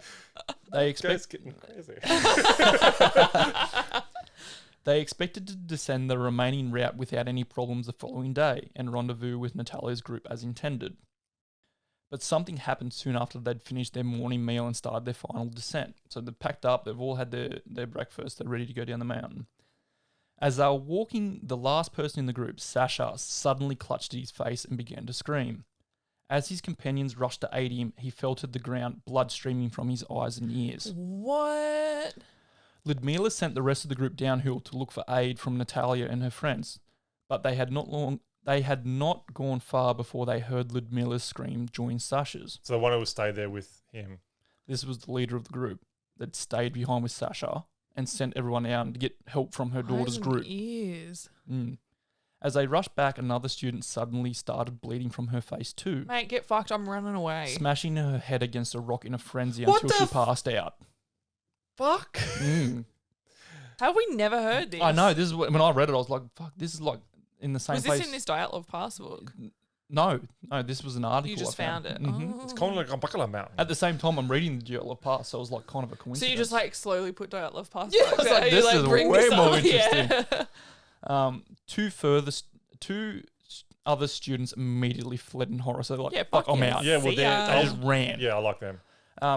[SPEAKER 3] They expect
[SPEAKER 2] It's getting crazy.
[SPEAKER 3] They expected to descend the remaining route without any problems the following day and rendezvous with Natalia's group as intended. But something happened soon after they'd finished their morning meal and started their final descent. So they've packed up, they've all had their breakfast, they're ready to go down the mountain. As they were walking, the last person in the group, Sasha, suddenly clutched at his face and began to scream. As his companions rushed to aid him, he fell to the ground, blood streaming from his eyes and ears.
[SPEAKER 1] What?
[SPEAKER 3] Ludmila sent the rest of the group downhill to look for aid from Natalia and her friends, but they had not gone far before they heard Ludmila's scream join Sasha's.
[SPEAKER 2] So the one who stayed there with him.
[SPEAKER 3] This was the leader of the group that stayed behind with Sasha and sent everyone out to get help from her daughter's group.
[SPEAKER 1] Ears.
[SPEAKER 3] As they rushed back, another student suddenly started bleeding from her face too,
[SPEAKER 1] Mate, get fucked. I'm running away.
[SPEAKER 3] smashing her head against a rock in a frenzy
[SPEAKER 1] What
[SPEAKER 3] until
[SPEAKER 1] the
[SPEAKER 3] she passed out.
[SPEAKER 1] Fuck. Have we never heard this?
[SPEAKER 3] I know. This is when I read it, I was like, "Fuck! This is like in the same
[SPEAKER 1] Was
[SPEAKER 3] place."
[SPEAKER 1] this in this Dyatlov Pass book?
[SPEAKER 3] No, this was an article.
[SPEAKER 1] You just
[SPEAKER 3] I
[SPEAKER 1] found it.
[SPEAKER 3] Mhm.
[SPEAKER 2] It's kind of like a Buckler Mountain.
[SPEAKER 3] At the same time, I'm reading the Dyatlov Pass, so it was like kind of a
[SPEAKER 1] So
[SPEAKER 3] coincidence.
[SPEAKER 1] you just like slowly put Dyatlov Pass.
[SPEAKER 3] Yeah, I was like, this is
[SPEAKER 1] bring
[SPEAKER 3] way
[SPEAKER 1] this up.
[SPEAKER 3] more interesting.
[SPEAKER 1] Yeah.
[SPEAKER 3] Two other students immediately fled in horror. So they're like,
[SPEAKER 1] Yeah,
[SPEAKER 3] fuck, I'm
[SPEAKER 1] yeah.
[SPEAKER 3] out.
[SPEAKER 2] Yeah, well,
[SPEAKER 1] See ya.
[SPEAKER 3] They just ran.
[SPEAKER 2] Yeah, I like them.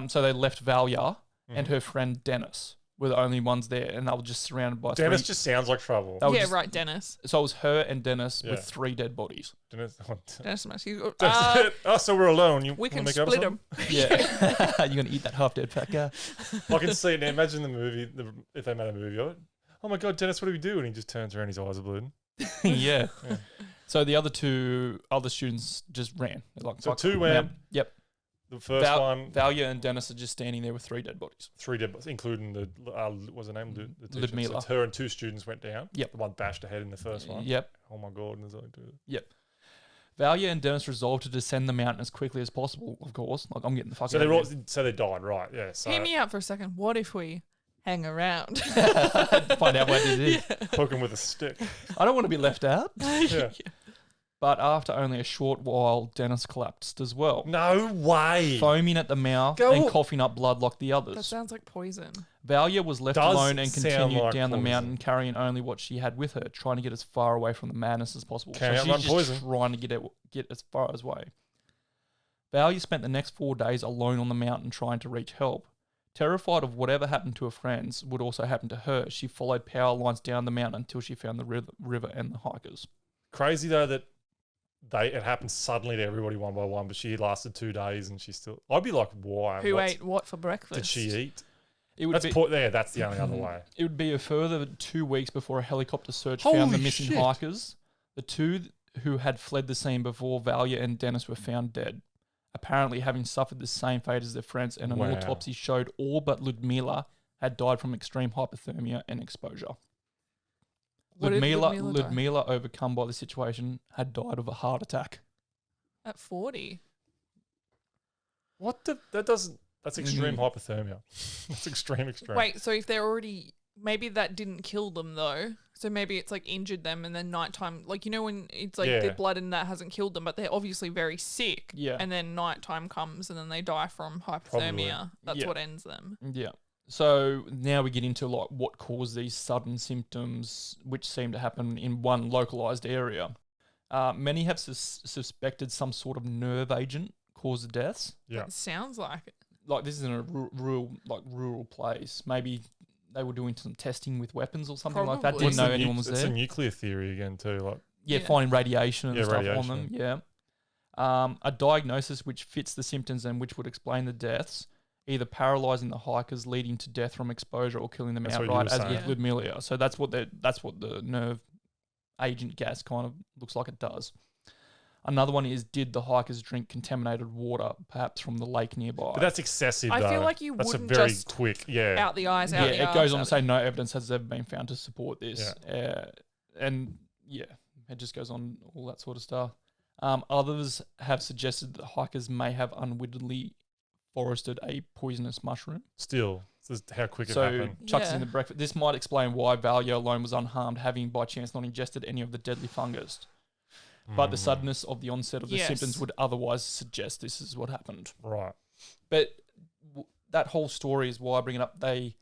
[SPEAKER 3] So they left Valia and her friend Dennis were the only ones there, and they were just surrounded by
[SPEAKER 2] Dennis
[SPEAKER 3] three.
[SPEAKER 2] just sounds like trouble.
[SPEAKER 3] They were
[SPEAKER 1] Yeah,
[SPEAKER 3] just-
[SPEAKER 1] right, Dennis.
[SPEAKER 3] So it was her and Dennis
[SPEAKER 2] Yeah.
[SPEAKER 3] with 3 dead bodies.
[SPEAKER 2] Dennis,
[SPEAKER 1] Dennis must.
[SPEAKER 2] so we're alone. You
[SPEAKER 1] We
[SPEAKER 2] wanna
[SPEAKER 1] can
[SPEAKER 2] make up
[SPEAKER 1] split
[SPEAKER 2] something?
[SPEAKER 1] them.
[SPEAKER 3] Yeah. You're going to eat that half-dead fat guy.
[SPEAKER 2] I can see it now. Imagine the movie, if they made a movie of it. Oh my God, Dennis, what do we do? And he just turns around, his eyes are bleeding.
[SPEAKER 3] Yeah.
[SPEAKER 2] Yeah.
[SPEAKER 3] So the other students just ran. They're like,
[SPEAKER 2] So
[SPEAKER 3] "Fuck,
[SPEAKER 2] 2
[SPEAKER 3] I'm
[SPEAKER 2] went.
[SPEAKER 3] out." Yep.
[SPEAKER 2] The first one,
[SPEAKER 3] Valia and Dennis are just standing there with 3 dead bodies.
[SPEAKER 2] 3 dead, including the, what's her name? The teacher.
[SPEAKER 3] Ludmila.
[SPEAKER 2] So it's her and 2 students went down.
[SPEAKER 3] Yep.
[SPEAKER 2] The one bashed ahead in the first one.
[SPEAKER 3] Yep.
[SPEAKER 2] Oh my God, and there's only 2.
[SPEAKER 3] Yep. Valia and Dennis resolved to descend the mountain as quickly as possible, of course. Like, I'm getting the fuck
[SPEAKER 2] So
[SPEAKER 3] out
[SPEAKER 2] they're
[SPEAKER 3] of
[SPEAKER 2] all,
[SPEAKER 3] here.
[SPEAKER 2] so they died, right? Yeah. So
[SPEAKER 1] Hear me out for a second. What if we hang around?
[SPEAKER 3] Find out what this is.
[SPEAKER 2] poke him with a stick.
[SPEAKER 3] I don't want to be left out.
[SPEAKER 2] Yeah.
[SPEAKER 3] But after only a short while, Dennis collapsed as well,
[SPEAKER 2] No way.
[SPEAKER 3] foaming at the mouth
[SPEAKER 1] Go-
[SPEAKER 3] and coughing up blood like the
[SPEAKER 1] That
[SPEAKER 3] others.
[SPEAKER 1] sounds like poison.
[SPEAKER 3] Valia was left
[SPEAKER 2] Does
[SPEAKER 3] alone and
[SPEAKER 2] sound
[SPEAKER 3] continued
[SPEAKER 2] like
[SPEAKER 3] down the
[SPEAKER 2] poison.
[SPEAKER 3] mountain, carrying only what she had with her, trying to get as far away from the madness as possible.
[SPEAKER 2] Can't
[SPEAKER 3] so
[SPEAKER 2] outrun
[SPEAKER 3] she's just
[SPEAKER 2] poison.
[SPEAKER 3] trying to get as far as way. Valia spent the next 4 days alone on the mountain trying to reach help. Terrified of whatever happened to her friends would also happen to her, she followed power lines down the mountain until she found the river and the hikers.
[SPEAKER 2] Crazy though that it happened suddenly to everybody one by one, but she lasted 2 days and she still. I'd be like, why?
[SPEAKER 1] Who
[SPEAKER 2] What
[SPEAKER 1] ate what for breakfast?
[SPEAKER 2] did she eat?
[SPEAKER 3] It would
[SPEAKER 2] That's
[SPEAKER 3] be,
[SPEAKER 2] that's the only other way.
[SPEAKER 3] It would be a further 2 weeks before a helicopter search
[SPEAKER 2] Holy
[SPEAKER 3] found the missing
[SPEAKER 2] shit.
[SPEAKER 3] hikers. The 2 who had fled the scene before Valia and Dennis were found dead, apparently having suffered the same fate as their friends, and an
[SPEAKER 2] Wow.
[SPEAKER 3] autopsy showed all but Ludmila had died from extreme hypothermia and exposure.
[SPEAKER 1] What did Ludmila die?
[SPEAKER 3] Ludmila, overcome by the situation, had died of a heart attack.
[SPEAKER 1] At 40.
[SPEAKER 2] What the? That doesn't. That's extreme
[SPEAKER 3] Mhm.
[SPEAKER 2] hypothermia. That's extreme.
[SPEAKER 1] Wait, so if they're already. Maybe that didn't kill them though. So maybe it's like injured them and then nighttime. Like, you know, when it's like
[SPEAKER 2] Yeah.
[SPEAKER 1] their blood and that hasn't killed them, but they're obviously very sick.
[SPEAKER 3] Yeah.
[SPEAKER 1] And then nighttime comes and then they die from hypothermia. That's
[SPEAKER 3] Yeah.
[SPEAKER 1] what ends them.
[SPEAKER 3] Yeah. So now we get into like what caused these sudden symptoms, which seem to happen in one localized area. Many have suspected some sort of nerve agent caused the deaths.
[SPEAKER 2] Yeah.
[SPEAKER 1] It sounds like it.
[SPEAKER 3] Like this is in a rural place. Maybe they were doing some testing with weapons or something like that.
[SPEAKER 1] Probably.
[SPEAKER 3] Didn't know anyone was
[SPEAKER 2] It's
[SPEAKER 3] there.
[SPEAKER 2] a nuclear theory again too. Like
[SPEAKER 3] Yeah,
[SPEAKER 1] Yeah.
[SPEAKER 3] finding radiation and
[SPEAKER 2] Yeah,
[SPEAKER 3] stuff on
[SPEAKER 2] radiation.
[SPEAKER 3] them. Yeah. A diagnosis which fits the symptoms and which would explain the deaths, either paralyzing the hikers, leading to death from exposure, or killing them
[SPEAKER 2] That's what you
[SPEAKER 3] outright,
[SPEAKER 2] were
[SPEAKER 3] as
[SPEAKER 2] saying.
[SPEAKER 3] with Ludmila. So that's what the nerve agent gas kind of looks like it does. Another one is, did the hikers drink contaminated water, perhaps from the lake nearby?
[SPEAKER 2] but that's excessive.
[SPEAKER 1] I
[SPEAKER 2] though.
[SPEAKER 1] feel like you
[SPEAKER 2] that's
[SPEAKER 1] wouldn't
[SPEAKER 2] a very
[SPEAKER 1] just
[SPEAKER 2] quick. Yeah.
[SPEAKER 1] out the eyes,
[SPEAKER 3] yeah,
[SPEAKER 1] out the
[SPEAKER 3] it goes
[SPEAKER 1] arse,
[SPEAKER 3] on to
[SPEAKER 1] out
[SPEAKER 3] say no evidence has ever been found to support this. And yeah, it just goes on all that sort of stuff. Others have suggested that hikers may have unwittingly forested a poisonous mushroom.
[SPEAKER 2] Still, just how quick it
[SPEAKER 3] So
[SPEAKER 2] happened.
[SPEAKER 3] Chuck's
[SPEAKER 1] Yeah.
[SPEAKER 3] in the breakfast. This might explain why Valio alone was unharmed, having by chance not ingested any of the deadly fungus. But the
[SPEAKER 2] Mm,
[SPEAKER 3] suddenness of the onset of the
[SPEAKER 1] Yes.
[SPEAKER 3] symptoms would otherwise suggest this is what happened.
[SPEAKER 2] Right.
[SPEAKER 3] But that whole story is why I bring it up. The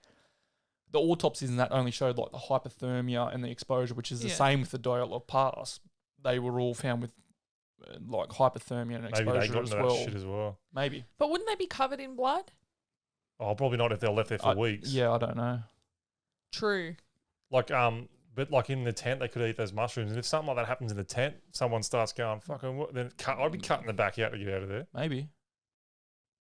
[SPEAKER 3] autopsies and that only showed like the hypothermia and the exposure, which is the
[SPEAKER 1] Yeah.
[SPEAKER 3] same with the Dyatlov Pass. They were all found with like hypothermia and
[SPEAKER 2] Maybe they
[SPEAKER 3] exposure
[SPEAKER 2] got
[SPEAKER 3] as
[SPEAKER 2] into
[SPEAKER 3] well.
[SPEAKER 2] that shit as well.
[SPEAKER 3] Maybe.
[SPEAKER 1] But wouldn't they be covered in blood?
[SPEAKER 2] Oh, probably not if they're left there for weeks.
[SPEAKER 3] Yeah, I don't know.
[SPEAKER 1] True.
[SPEAKER 2] Like but like in the tent, they could eat those mushrooms. And if something like that happens in the tent, someone starts going fucking what? Then I'd be cutting the back out to get out of there.
[SPEAKER 3] Maybe.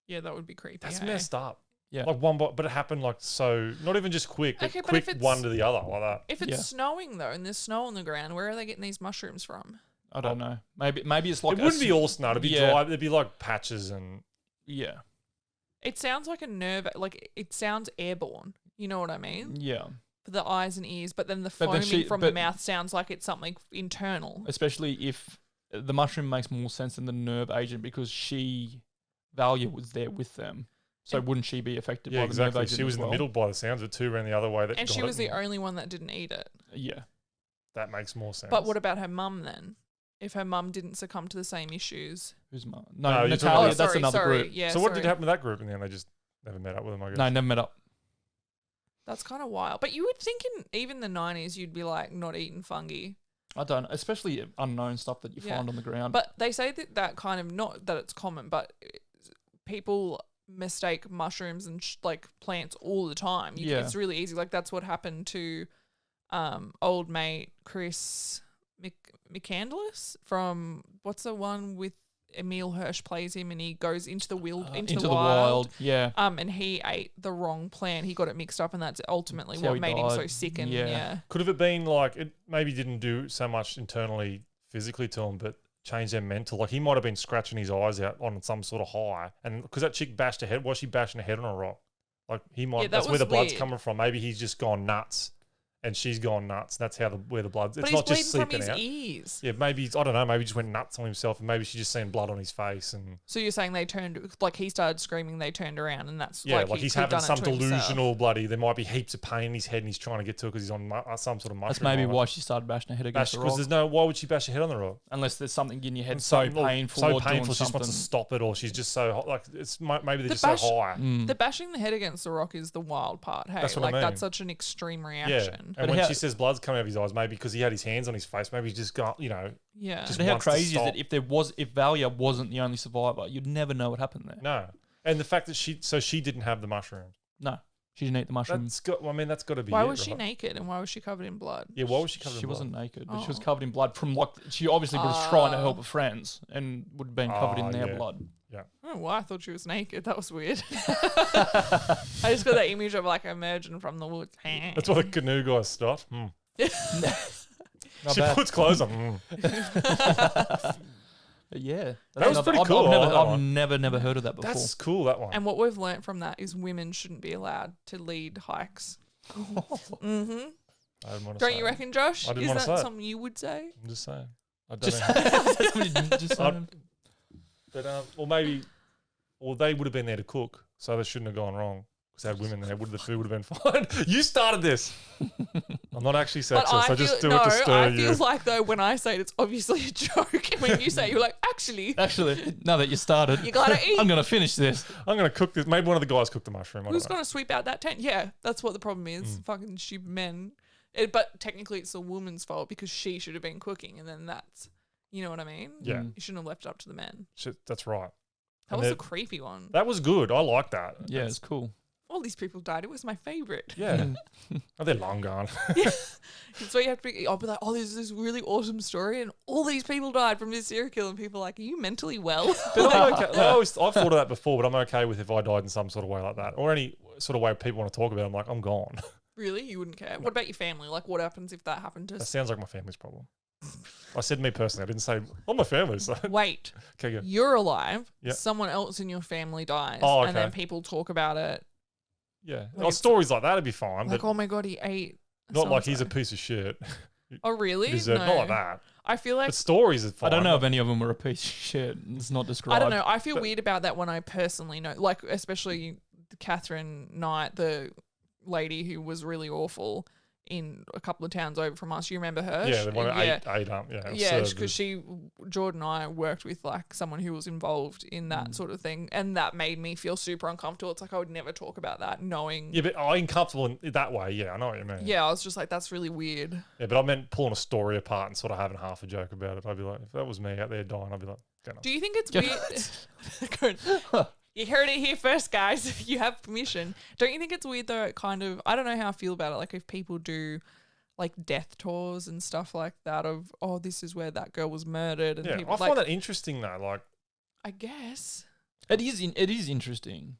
[SPEAKER 1] Yeah, that would be creepy.
[SPEAKER 2] That's
[SPEAKER 1] hey?
[SPEAKER 2] messed up.
[SPEAKER 3] Yeah.
[SPEAKER 2] Like but it happened like so, not even just quick, but
[SPEAKER 1] Okay, but
[SPEAKER 2] quick
[SPEAKER 1] if it's-
[SPEAKER 2] one to the other like that.
[SPEAKER 1] If it's
[SPEAKER 3] Yeah.
[SPEAKER 1] snowing though, and there's snow on the ground, where are they getting these mushrooms from?
[SPEAKER 3] I don't know. Maybe it's like
[SPEAKER 2] It wouldn't be all snow. It'd be
[SPEAKER 3] yeah.
[SPEAKER 2] dry. It'd be like patches and
[SPEAKER 3] Yeah.
[SPEAKER 1] It sounds like a nerve, like it sounds airborne. You know what I mean?
[SPEAKER 3] Yeah.
[SPEAKER 1] For the eyes and ears, but then the
[SPEAKER 3] But then
[SPEAKER 1] foaming from the
[SPEAKER 3] but-
[SPEAKER 1] mouth sounds like it's something internal.
[SPEAKER 3] Especially if the mushroom makes more sense than the nerve agent because Valia was there with them. So
[SPEAKER 1] And-
[SPEAKER 3] wouldn't she be affected
[SPEAKER 2] yeah,
[SPEAKER 3] by the nerve
[SPEAKER 2] exactly.
[SPEAKER 3] agent
[SPEAKER 2] She was
[SPEAKER 3] as
[SPEAKER 2] in the
[SPEAKER 3] well?
[SPEAKER 2] middle by the sounds of it. Two ran the other way. That
[SPEAKER 1] And she
[SPEAKER 2] got
[SPEAKER 1] was
[SPEAKER 2] it.
[SPEAKER 1] the only one that didn't eat it.
[SPEAKER 3] Yeah.
[SPEAKER 2] That makes more sense.
[SPEAKER 1] But what about her mum then? If her mum didn't succumb to the same issues.
[SPEAKER 3] Who's mum?
[SPEAKER 2] No,
[SPEAKER 3] No,
[SPEAKER 2] you're talking
[SPEAKER 3] Natalia.
[SPEAKER 2] about-
[SPEAKER 3] That's another group.
[SPEAKER 1] Yeah,
[SPEAKER 2] So what did
[SPEAKER 1] sorry.
[SPEAKER 2] happen to that group? And then they just never met up with them. I guess.
[SPEAKER 3] No, never met up.
[SPEAKER 1] That's kind of wild. But you would think in even the 90s, you'd be like not eating fungi.
[SPEAKER 3] I don't know. Especially unknown stuff that you
[SPEAKER 1] Yeah.
[SPEAKER 3] find on the ground.
[SPEAKER 1] But they say that kind of, not that it's common, but people mistake mushrooms and like plants all the time.
[SPEAKER 3] Yeah.
[SPEAKER 1] It's really easy. Like that's what happened to old mate Chris McCandless from, what's the one with Emil Hirsch plays him and he goes into the into the wild.
[SPEAKER 3] Yeah.
[SPEAKER 1] And he ate the wrong plant. He got it mixed up and that's ultimately
[SPEAKER 3] That's how
[SPEAKER 1] what
[SPEAKER 3] he
[SPEAKER 1] made him so
[SPEAKER 3] died.
[SPEAKER 1] sick and
[SPEAKER 3] Yeah.
[SPEAKER 1] yeah.
[SPEAKER 2] Could have it been like it maybe didn't do so much internally, physically to him, but changed their mental? Like he might have been scratching his eyes out on some sort of high, and because that chick bashed her head, was she bashing her head on a rock? Like he might.
[SPEAKER 1] Yeah, that
[SPEAKER 2] that's where
[SPEAKER 1] was
[SPEAKER 2] the blood's
[SPEAKER 1] weird.
[SPEAKER 2] coming from. Maybe he's just gone nuts, and she's gone nuts. That's how where the blood's.
[SPEAKER 1] But
[SPEAKER 2] It's
[SPEAKER 1] he's
[SPEAKER 2] not just
[SPEAKER 1] bleeding from
[SPEAKER 2] sleeping
[SPEAKER 1] his
[SPEAKER 2] out.
[SPEAKER 1] ears.
[SPEAKER 2] Yeah, maybe I don't know. Maybe he just went nuts on himself, and maybe she just seen blood on his face, and
[SPEAKER 1] So you're saying they turned, like he started screaming, they turned around and that's
[SPEAKER 2] yeah,
[SPEAKER 1] like
[SPEAKER 2] like he's
[SPEAKER 1] could have
[SPEAKER 2] having
[SPEAKER 1] done it
[SPEAKER 2] some
[SPEAKER 1] to himself.
[SPEAKER 2] delusional bloody. There might be heaps of pain in his head, and he's trying to get to it because he's on some sort of mushroom.
[SPEAKER 3] That's maybe
[SPEAKER 2] or
[SPEAKER 3] why she started bashing her head against the
[SPEAKER 2] because
[SPEAKER 3] rock.
[SPEAKER 2] there's no. Why would she bash her head on the rock?
[SPEAKER 3] Unless there's something in your head so
[SPEAKER 2] Something-
[SPEAKER 3] painful
[SPEAKER 2] so
[SPEAKER 3] or doing
[SPEAKER 2] painful. She just
[SPEAKER 3] something.
[SPEAKER 2] wants to stop it, or she's just so hot. Like it's maybe they're
[SPEAKER 1] The
[SPEAKER 2] just
[SPEAKER 1] bash-
[SPEAKER 2] so high.
[SPEAKER 3] Mm.
[SPEAKER 1] The bashing the head against the rock is the wild part. Hey,
[SPEAKER 2] That's what I
[SPEAKER 1] like
[SPEAKER 2] mean.
[SPEAKER 1] that's such an extreme
[SPEAKER 2] Yeah,
[SPEAKER 1] reaction.
[SPEAKER 2] and
[SPEAKER 3] But
[SPEAKER 2] when
[SPEAKER 3] how-
[SPEAKER 2] she says blood's coming out of his eyes, maybe because he had his hands on his face, maybe he's just got
[SPEAKER 1] Yeah.
[SPEAKER 2] just
[SPEAKER 3] But how
[SPEAKER 2] wants to
[SPEAKER 3] crazy is
[SPEAKER 2] stop.
[SPEAKER 3] it if Valia wasn't the only survivor, you'd never know what happened there.
[SPEAKER 2] no. And the fact that she didn't have the mushrooms.
[SPEAKER 3] No, she didn't eat the mushrooms.
[SPEAKER 2] That's got. Well, I mean, that's got to be.
[SPEAKER 1] Why
[SPEAKER 2] it,
[SPEAKER 1] was she
[SPEAKER 2] right?
[SPEAKER 1] naked and why was she covered in blood?
[SPEAKER 2] Yeah, why was she covered?
[SPEAKER 3] She
[SPEAKER 2] in blood?
[SPEAKER 3] wasn't naked, but she was
[SPEAKER 1] Oh.
[SPEAKER 3] covered in blood from like she obviously was trying to
[SPEAKER 1] Ah.
[SPEAKER 3] help her friends and would have been covered in their
[SPEAKER 2] yeah.
[SPEAKER 3] blood.
[SPEAKER 1] Oh, well, I thought she was naked. That was weird. I just got that image of like emerging from the woods.
[SPEAKER 2] That's why the canoe guy stopped.
[SPEAKER 3] Not
[SPEAKER 2] She
[SPEAKER 3] bad.
[SPEAKER 2] puts clothes on.
[SPEAKER 3] But yeah,
[SPEAKER 2] That was pretty cool. I like that
[SPEAKER 3] I've
[SPEAKER 2] one.
[SPEAKER 3] never heard of that before.
[SPEAKER 2] That's cool. That one.
[SPEAKER 1] And what we've learnt from that is women shouldn't be allowed to lead hikes. Mm-hmm.
[SPEAKER 2] I didn't want to
[SPEAKER 1] Don't
[SPEAKER 2] say
[SPEAKER 1] you
[SPEAKER 2] it.
[SPEAKER 1] reckon, Josh?
[SPEAKER 2] I didn't
[SPEAKER 1] Is
[SPEAKER 2] wanna
[SPEAKER 1] that
[SPEAKER 2] say it.
[SPEAKER 1] something you would say?
[SPEAKER 2] I'm just saying. I don't
[SPEAKER 3] just,
[SPEAKER 2] know.
[SPEAKER 3] just
[SPEAKER 2] But well, they would have been there to cook, so they shouldn't have gone wrong. Because they had women there, the food would have been fine. You started this. I'm not actually sexist. I just do it to stir
[SPEAKER 1] I
[SPEAKER 2] you.
[SPEAKER 1] feel like though when I say it, it's obviously a joke. And when you say it, you're like, actually,
[SPEAKER 3] now that you started,
[SPEAKER 1] you gotta eat.
[SPEAKER 3] I'm gonna finish this.
[SPEAKER 2] I'm going to cook this. Maybe one of the guys cooked the mushroom. I
[SPEAKER 1] Who's
[SPEAKER 2] don't know.
[SPEAKER 1] gonna sweep out that tent? Yeah, that's what the problem is. Fucking stupid men. But technically, it's the woman's fault because she should have been cooking, and then that's, you know what I mean?
[SPEAKER 2] Yeah.
[SPEAKER 1] You shouldn't have left it up to the men.
[SPEAKER 2] Shit, that's right.
[SPEAKER 1] That
[SPEAKER 2] And
[SPEAKER 1] was a
[SPEAKER 2] they're-
[SPEAKER 1] creepy one.
[SPEAKER 2] That was good. I like that.
[SPEAKER 3] Yeah, it's cool.
[SPEAKER 1] All these people died. It was my favorite.
[SPEAKER 2] Yeah. Oh, they're long gone.
[SPEAKER 1] That's why you have to be. I'll be like, oh, there's this really awesome story, and all these people died from this serial killer, and people are like, are you mentally well?
[SPEAKER 2] But I'm okay. I've thought of that before, but I'm okay with if I died in some sort of way like that, or any sort of way people want to talk about it. I'm like, I'm gone.
[SPEAKER 1] Really, you wouldn't care? What about your family? Like, what happens if that happened to?
[SPEAKER 2] That sounds like my family's problem. I said me personally. I didn't say my family. So
[SPEAKER 1] Wait,
[SPEAKER 2] okay, go.
[SPEAKER 1] you're alive.
[SPEAKER 2] Yeah.
[SPEAKER 1] Someone else in your family dies,
[SPEAKER 2] Oh,
[SPEAKER 1] and then
[SPEAKER 2] okay.
[SPEAKER 1] people talk about it.
[SPEAKER 2] Yeah,
[SPEAKER 1] Like
[SPEAKER 2] stories like that'd be fine,
[SPEAKER 1] Like,
[SPEAKER 2] but
[SPEAKER 1] oh my god, he ate.
[SPEAKER 2] not like he's a
[SPEAKER 1] so-and-so.
[SPEAKER 2] piece of shit.
[SPEAKER 1] Oh really?
[SPEAKER 2] Deserve,
[SPEAKER 1] No.
[SPEAKER 2] Not like that.
[SPEAKER 1] I feel like
[SPEAKER 2] But stories are fine.
[SPEAKER 3] I don't know if any of them were a piece of shit. It's not described.
[SPEAKER 1] I don't know. I feel
[SPEAKER 2] But-
[SPEAKER 1] weird about that when I personally know, like especially Catherine Knight, the lady who was really awful in a couple of towns over from us. You remember her?
[SPEAKER 2] Yeah, the one that ate
[SPEAKER 1] Yeah, because Jordan and I worked with like someone who was involved in that sort of thing, and that made me feel super uncomfortable. It's like I would never talk about that, knowing.
[SPEAKER 2] Yeah, but uncomfortable in that way. Yeah, I know what you mean.
[SPEAKER 1] Yeah, I was just like, that's really weird.
[SPEAKER 2] Yeah, but I meant pulling a story apart and sort of having half a joke about it. I'd be like, if that was me out there dying, I'd be like, go on.
[SPEAKER 1] Do you think it's weird? You heard it here first, guys. You have permission. Don't you think it's weird though? Kind of. I don't know how I feel about it. Like if people do like death tours and stuff like that of, oh, this is where that girl was murdered. And
[SPEAKER 2] Yeah,
[SPEAKER 1] people,
[SPEAKER 2] I find that interesting though. Like,
[SPEAKER 1] I guess.
[SPEAKER 3] It is interesting,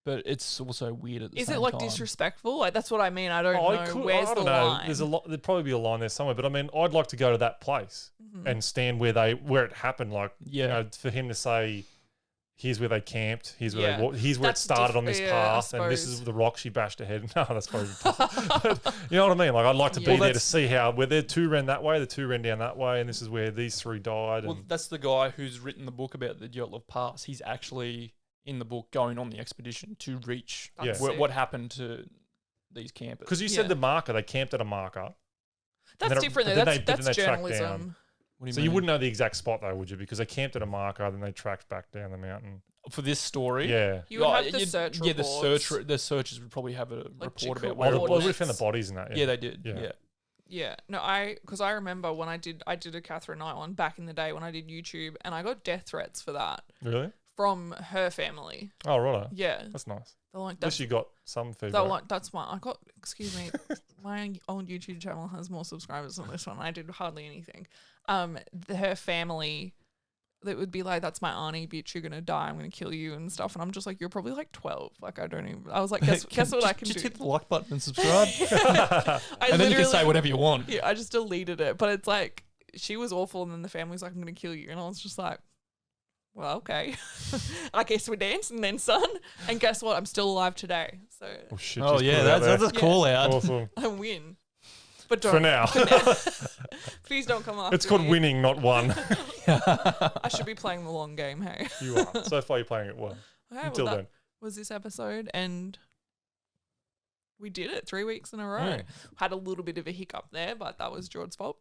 [SPEAKER 3] but it's also weird at the
[SPEAKER 1] Is
[SPEAKER 3] same
[SPEAKER 1] it like
[SPEAKER 3] time.
[SPEAKER 1] disrespectful? Like that's what I mean. I don't know. Where's
[SPEAKER 2] I don't
[SPEAKER 1] the
[SPEAKER 2] know.
[SPEAKER 1] line?
[SPEAKER 2] There's a lot. There'd probably be a line there somewhere. But I mean, I'd like to go to that place and stand where it happened. Like, you know, for him to say, here's where they camped. Here's where here's where it started on this path, and this is the rock she bashed her head. No, that's probably. But, you know what I mean? Like, I'd like to be there to see where there two ran that way, the two ran down that way, and this is where these three died.
[SPEAKER 3] Well, that's the guy who's written the book about the Dyatlov Pass. He's actually in the book going on the expedition to reach what happened to these campers.
[SPEAKER 2] Because you said the marker, they camped at a marker.
[SPEAKER 1] That's different though. That's journalism.
[SPEAKER 2] So you wouldn't know the exact spot though, would you? Because they camped at a marker, then they tracked back down the mountain.
[SPEAKER 3] For this story?
[SPEAKER 2] Yeah.
[SPEAKER 1] You would have the search reports.
[SPEAKER 3] The searchers would probably have a report about
[SPEAKER 2] where
[SPEAKER 3] it
[SPEAKER 2] was. They would have found the bodies in that.
[SPEAKER 3] Yeah, they did. Yeah.
[SPEAKER 1] Yeah. No, because I remember when I did a Catherine Knight one back in the day when I did YouTube, and I got death threats for that.
[SPEAKER 2] Really?
[SPEAKER 1] From her family.
[SPEAKER 2] Oh, right.
[SPEAKER 1] Yeah.
[SPEAKER 2] That's nice.
[SPEAKER 1] Like,
[SPEAKER 2] at least you got some feedback.
[SPEAKER 1] That's why I got, excuse me, my old YouTube channel has more subscribers than this one. I did hardly anything. Her family, that would be like, that's my auntie, bitch, you're going to die, I'm going to kill you and stuff. And I'm just like, you're probably like 12. Like, I don't even, I was like, guess what I can do?
[SPEAKER 3] Just hit the like button and subscribe.
[SPEAKER 1] And
[SPEAKER 3] then you can say whatever you want.
[SPEAKER 1] Yeah, I just deleted it. But it's like, she was awful and then the family's like, I'm going to kill you. And I was just like, well, okay. I guess we're dancing then, son. And guess what? I'm still alive today. So.
[SPEAKER 2] Oh, shit,
[SPEAKER 3] that's a call out.
[SPEAKER 2] Awesome.
[SPEAKER 1] I win. But don't.
[SPEAKER 2] For now.
[SPEAKER 1] Please don't come after
[SPEAKER 2] It's called winning, not won.
[SPEAKER 1] I should be playing the long game, hey?
[SPEAKER 2] You are. So far, you're playing it well.
[SPEAKER 1] Okay,
[SPEAKER 2] Until then.
[SPEAKER 1] Was this episode, and we did it 3 weeks in a row. Had a little bit of a hiccup there, but that was George's fault.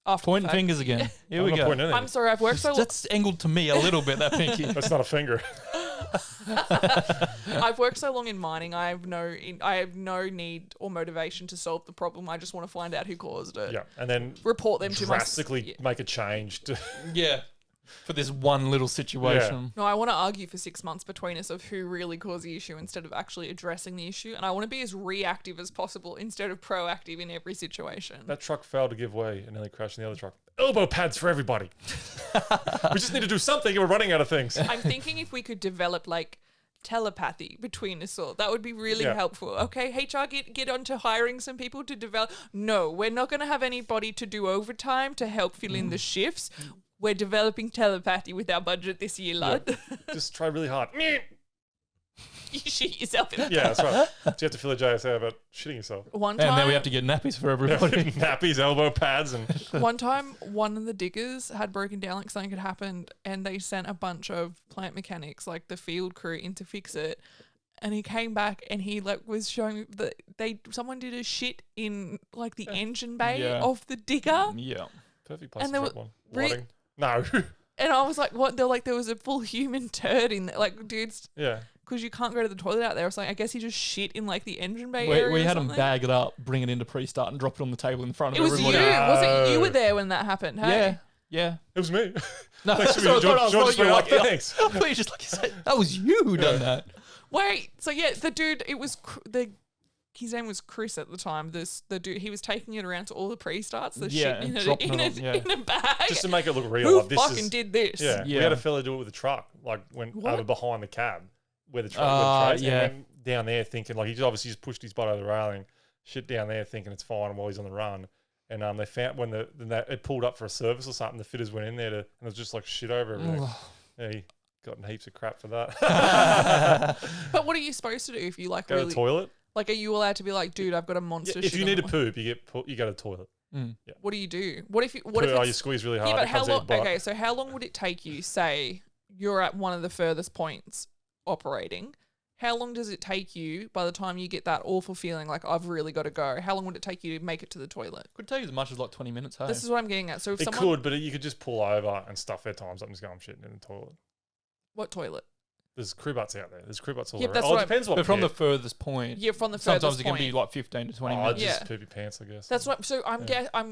[SPEAKER 3] Pointing fingers again. Here we go.
[SPEAKER 1] I'm sorry, I've worked so long.
[SPEAKER 3] That's angled to me a little bit, that pinky.
[SPEAKER 2] That's not a finger.
[SPEAKER 1] I've worked so long in mining. I have no need or motivation to solve the problem. I just want to find out who caused it.
[SPEAKER 2] Yeah, and then
[SPEAKER 1] report them to
[SPEAKER 2] drastically make a change.
[SPEAKER 3] For this one little situation.
[SPEAKER 1] Yeah. No, I want to argue for 6 months between us of who really caused the issue instead of actually addressing the issue. And I want to be as reactive as possible instead of proactive in every situation.
[SPEAKER 2] That truck failed to give way and nearly crashed in the other truck. Elbow pads for everybody. We just need to do something and we're running out of things.
[SPEAKER 1] I'm thinking if we could develop like telepathy between us all, that would be really helpful. Okay, HR, get onto hiring some people to develop. No, we're not going to have anybody to do overtime to help fill in the shifts. We're developing telepathy with our budget this year, lad.
[SPEAKER 2] Yeah. Just try really hard.
[SPEAKER 1] You shit yourself in the
[SPEAKER 2] Yeah, that's right. So you have to fill a JSA about shitting yourself.
[SPEAKER 1] One time,
[SPEAKER 3] and then we have to get nappies for everybody.
[SPEAKER 2] Nappies, elbow pads, and
[SPEAKER 1] one time, one of the diggers had broken down, like something had happened, and they sent a bunch of plant mechanics, like the field crew, in to fix it. And he came back and he like was showing me that someone did a shit in like the engine bay of the digger.
[SPEAKER 3] Yeah,
[SPEAKER 2] perfect place to drop one. Lighting. No.
[SPEAKER 1] And I was like, what? They're like, there was a full human turd in there. Like, dudes.
[SPEAKER 2] Yeah.
[SPEAKER 1] Because you can't go to the toilet out there. I was like, I guess he just shit in like the engine bay area.
[SPEAKER 3] We had him bag it up, bring it into pre-start, and drop it on the table in front of everybody.
[SPEAKER 1] It was you. Was it you were there when that happened? Hey?
[SPEAKER 3] Yeah.
[SPEAKER 2] It was me.
[SPEAKER 3] No,
[SPEAKER 2] George just went like, thanks.
[SPEAKER 3] Please, just like you said, that was you who done that.
[SPEAKER 1] Wait. So yeah, the dude. It was his name was Chris at the time. The dude, he was taking it around to all the pre-starts. The shit in a bag.
[SPEAKER 2] Just to make it look real.
[SPEAKER 1] Who
[SPEAKER 2] like,
[SPEAKER 1] fucking did this?
[SPEAKER 2] Yeah. We had a fella do it with the truck, like when over behind the cab, where the truck went down there, thinking like he obviously just pushed his butt over the railing, shit down there, thinking it's fine while he's on the run. And they found when it pulled up for a service or something, the fitters went in there and it was just like shit over everything. He got heaps of crap for that.
[SPEAKER 1] But what are you supposed to do if you like
[SPEAKER 2] go to the toilet?
[SPEAKER 1] Like, are you allowed to be like, dude, I've got a monster?
[SPEAKER 2] If you need to poop, you go to the toilet.
[SPEAKER 1] Yeah. What do you do? What if you
[SPEAKER 2] squeeze really hard?
[SPEAKER 1] Yeah, but how long? Okay, so how long would it take you? Say you're at one of the furthest points operating. how long does it take you by the time you get that awful feeling like I've really got to go? How long would it take you to make it to the toilet?
[SPEAKER 3] Could take as much as like 20 minutes, hey?
[SPEAKER 1] This is what I'm getting at. So if
[SPEAKER 2] It
[SPEAKER 1] someone...
[SPEAKER 2] could, but you could just pull over and stuff their times up and just go, I'm shitting in the toilet.
[SPEAKER 1] What toilet?
[SPEAKER 2] There's crib huts out there. There's crib huts all
[SPEAKER 1] Yeah,
[SPEAKER 2] around.
[SPEAKER 1] that's
[SPEAKER 2] Oh,
[SPEAKER 1] what
[SPEAKER 2] it depends what
[SPEAKER 3] But from
[SPEAKER 2] pit.
[SPEAKER 3] the furthest point.
[SPEAKER 1] Yeah, from the furthest
[SPEAKER 3] Sometimes it can
[SPEAKER 1] point.
[SPEAKER 3] be like 15 to 20
[SPEAKER 2] Oh,
[SPEAKER 3] minutes.
[SPEAKER 2] just
[SPEAKER 1] Yeah.
[SPEAKER 2] poop your pants, I guess.
[SPEAKER 1] That's what. So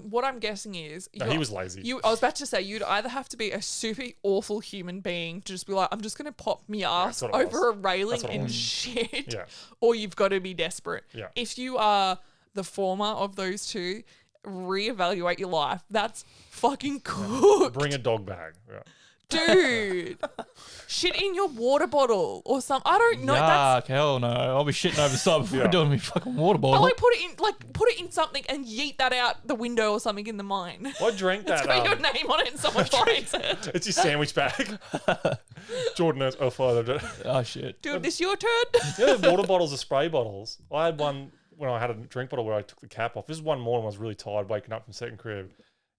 [SPEAKER 1] what I'm guessing is.
[SPEAKER 2] No, he was lazy.
[SPEAKER 1] I was about to say you'd either have to be a super awful human being to just be like, I'm just gonna pop me ass
[SPEAKER 2] That's what it
[SPEAKER 1] over a
[SPEAKER 2] was.
[SPEAKER 1] railing
[SPEAKER 2] That's what it
[SPEAKER 1] and
[SPEAKER 2] was.
[SPEAKER 1] shit,
[SPEAKER 2] Yeah.
[SPEAKER 1] or you've got to be desperate.
[SPEAKER 2] Yeah.
[SPEAKER 1] If you are the former of those two, reevaluate your life. That's fucking cooked.
[SPEAKER 2] Bring a dog bag. Yeah.
[SPEAKER 1] Dude. Shit in your water bottle or something. I don't know. That's
[SPEAKER 3] Yuck, hell no. I'll be shitting over the side before
[SPEAKER 2] Yeah.
[SPEAKER 3] doing my fucking water
[SPEAKER 1] but
[SPEAKER 3] bottle.
[SPEAKER 1] like put it in something and yeet that out the window or something in the mine.
[SPEAKER 2] I drank
[SPEAKER 1] It's
[SPEAKER 2] that.
[SPEAKER 1] got your name on it and someone finds it.
[SPEAKER 2] It's your sandwich bag. Jordan knows. Oh, father.
[SPEAKER 3] Oh, shit.
[SPEAKER 1] Dude, this your turn?
[SPEAKER 2] You know, the water bottles are spray bottles. I had one when I had a drink bottle where I took the cap off. This is one morning I was really tired, waking up from second crib,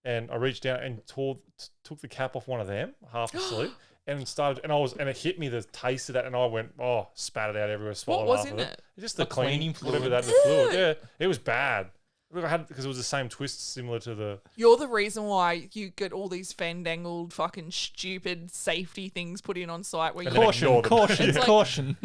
[SPEAKER 2] and I reached down and took the cap off one of them, half asleep, and it hit me the taste of that, and I went, spat it out everywhere, swallowed
[SPEAKER 1] was
[SPEAKER 2] half
[SPEAKER 1] in
[SPEAKER 2] of
[SPEAKER 1] it?
[SPEAKER 2] Just the
[SPEAKER 3] The cleaning
[SPEAKER 2] whatever
[SPEAKER 3] fluid.
[SPEAKER 2] that in the fluid. Yeah, it was bad. I had because it was the same twist, similar to the.
[SPEAKER 1] You're the reason why you get all these fandangled, fucking stupid safety things put in on site where
[SPEAKER 2] And
[SPEAKER 1] you
[SPEAKER 2] then
[SPEAKER 3] Caution,
[SPEAKER 2] ignore them.
[SPEAKER 3] caution,
[SPEAKER 1] It's like-
[SPEAKER 3] caution.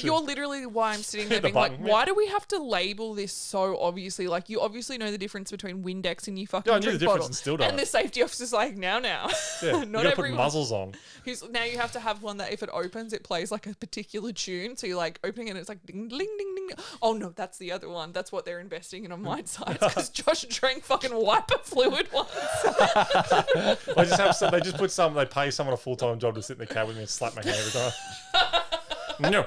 [SPEAKER 1] You're literally why I'm sitting there
[SPEAKER 2] Hit the
[SPEAKER 1] being like,
[SPEAKER 2] button,
[SPEAKER 1] why do we have to label this so obviously? Like, you obviously know the difference between Windex and your fucking
[SPEAKER 2] Yeah, I knew
[SPEAKER 1] drink
[SPEAKER 2] the difference
[SPEAKER 1] bottle.
[SPEAKER 2] and still don't.
[SPEAKER 1] And the safety officer's like, now.
[SPEAKER 2] Yeah, you
[SPEAKER 1] Not
[SPEAKER 2] gotta put
[SPEAKER 1] everyone.
[SPEAKER 2] muzzles on.
[SPEAKER 1] Now you have to have one that if it opens, it plays like a particular tune. So you're like opening it and it's like ding, ding, ding, ding. Oh no, that's the other one. That's what they're investing in on mine sites because Josh drank fucking wiper fluid once.
[SPEAKER 2] They just put some. They pay someone a full time job to sit in the cab with me and slap my hand every time. No.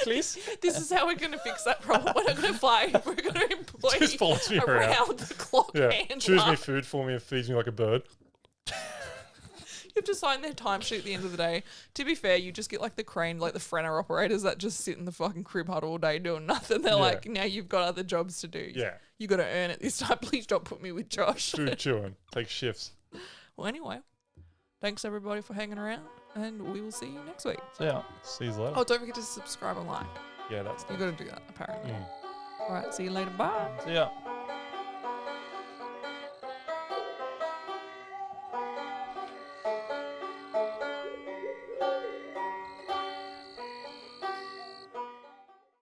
[SPEAKER 2] Please.
[SPEAKER 1] This is how we're going to fix that problem. We're not going to fly. We're going to employ
[SPEAKER 2] Just follows me around.
[SPEAKER 1] around the clock
[SPEAKER 2] Yeah.
[SPEAKER 1] handler.
[SPEAKER 2] Chews me food for me and feeds me like a bird.
[SPEAKER 1] You have to sign their timesheet at the end of the day. To be fair, you just get like the crane, like the Frenner operators that just sit in the fucking crib hut all day doing nothing. They're
[SPEAKER 2] Yeah.
[SPEAKER 1] like, now you've got other jobs to do.
[SPEAKER 2] Yeah.
[SPEAKER 1] You got to earn it this time. Please don't put me with Josh.
[SPEAKER 2] Food chewing. Take shifts.
[SPEAKER 1] Well, anyway, thanks everybody for hanging around, and we will see you next week.
[SPEAKER 3] So, yeah.
[SPEAKER 2] See you later.
[SPEAKER 1] Oh, don't forget to subscribe and like.
[SPEAKER 2] Yeah, that's
[SPEAKER 1] You got to do that apparently.
[SPEAKER 2] Mm.
[SPEAKER 1] All right, see you later. Bye.
[SPEAKER 3] So, yeah.